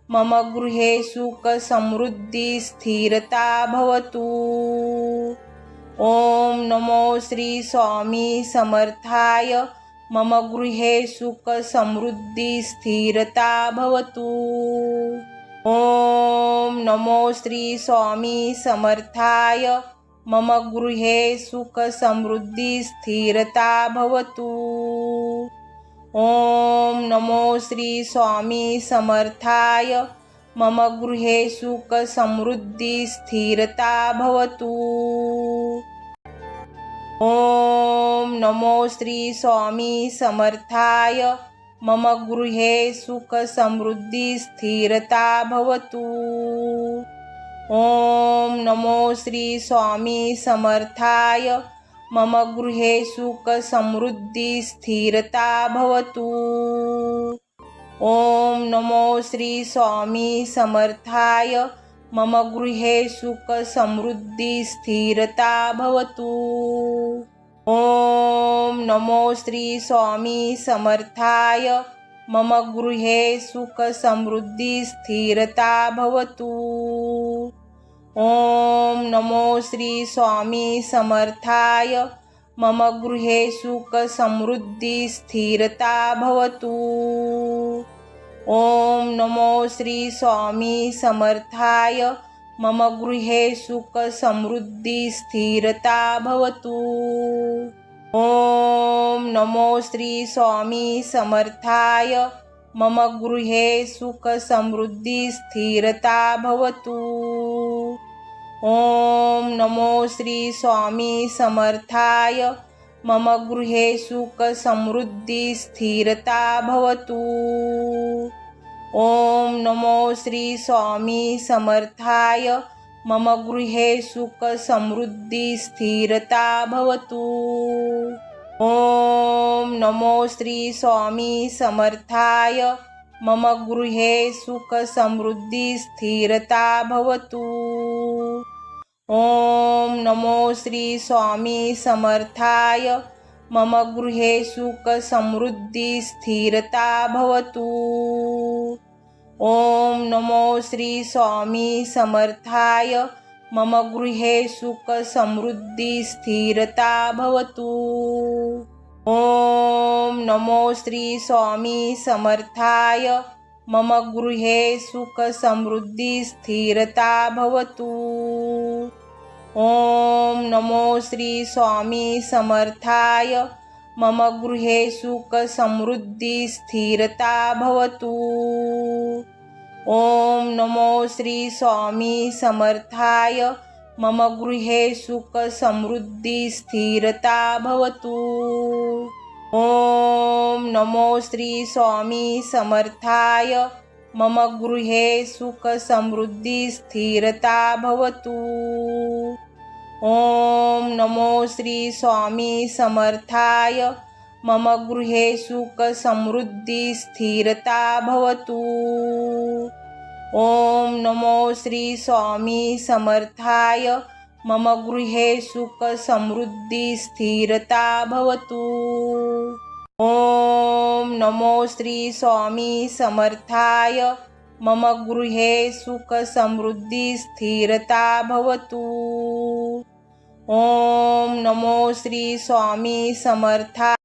S1: मम गृहे सुख समृद्धी स्थिरता भवतु। ओम नमो श्री स्वामी समर्थाय। मम गृहे सुख समृद्धी स्थिरता भवतु। ओम नमो श्री स्वामी समर्थाय। मम गृहे सुख समृद्धी स्थिरता भवतु। ओम नमो श्री स्वामी समर्थाय। मम गृहे सुख समृद्धी स्थिरता भवतु। ओम नमो श्री स्वामी समर्थाय। मम गृहे सुख समृद्धी स्थिरता भवतु। ओम नमो श्री स्वामी समर्थाय। मम गृहे सुख समृद्धी स्थिरता भवतु। ओम नमो श्री स्वामी समर्थाय। मम गृहे सुख समृद्धी स्थिरता भवतु। ओम नमो श्री स्वामी समर्थाय। मम गृहे सुख समृद्धी स्थिरता भवतु। ओम नमो श्री स्वामी समर्थाय। मम गृहे सुख समृद्धी स्थिरता भवतु। ओम नमो श्री स्वामी समर्थाय। मम गृहे सुख समृद्धी स्थिरता भवतु। ओम नमो श्री स्वामी समर्थाय। मम गृहे सुख समृद्धी स्थिरता भवतु। ओम नमो श्री स्वामी समर्थाय। मम गृहे सुख समृद्धी स्थिरता भवतु। ओम नमो श्री स्वामी समर्थाय। मम गृहे सुख समृद्धी स्थिरता भवतु। ओम नमो श्री स्वामी समर्थाय। मम गृहे सुख समृद्धी स्थिरता भवतु। ओम नमो श्री स्वामी समर्थाय। मम गृहे सुख समृद्धी स्थिरता भवतु। ओम नमो श्री स्वामी समर्थाय। मम गृहे सुख समृद्धी स्थिरता भवतु। ओम नमो श्री स्वामी समर्थाय। मम गृहे सुख समृद्धी स्थिरता भवतु। ओम नमो श्री स्वामी समर्थाय। मम गृहे सुख समृद्धी स्थिरता भवतु। ओम नमो श्री स्वामी समर्थाय। मम गृहे सुख समृद्धी स्थिरता भवतु। ओम नमो श्री स्वामी समर्थाय। मम गृहे सुख समृद्धी स्थिरता भवतु। ओम नमो श्री स्वामी समर्थाय। मम गृहे सुख समृद्धी स्थिरता भवतु। ओम नमो श्री स्वामी समर्थाय। मम गृहे सुख समृद्धी स्थिरता भवतु। ओम नमो श्री स्वामी समर्थाय। मम गृहे सुख समृद्धी स्थिरता भवतु। ओम नमो श्री स्वामी समर्थाय।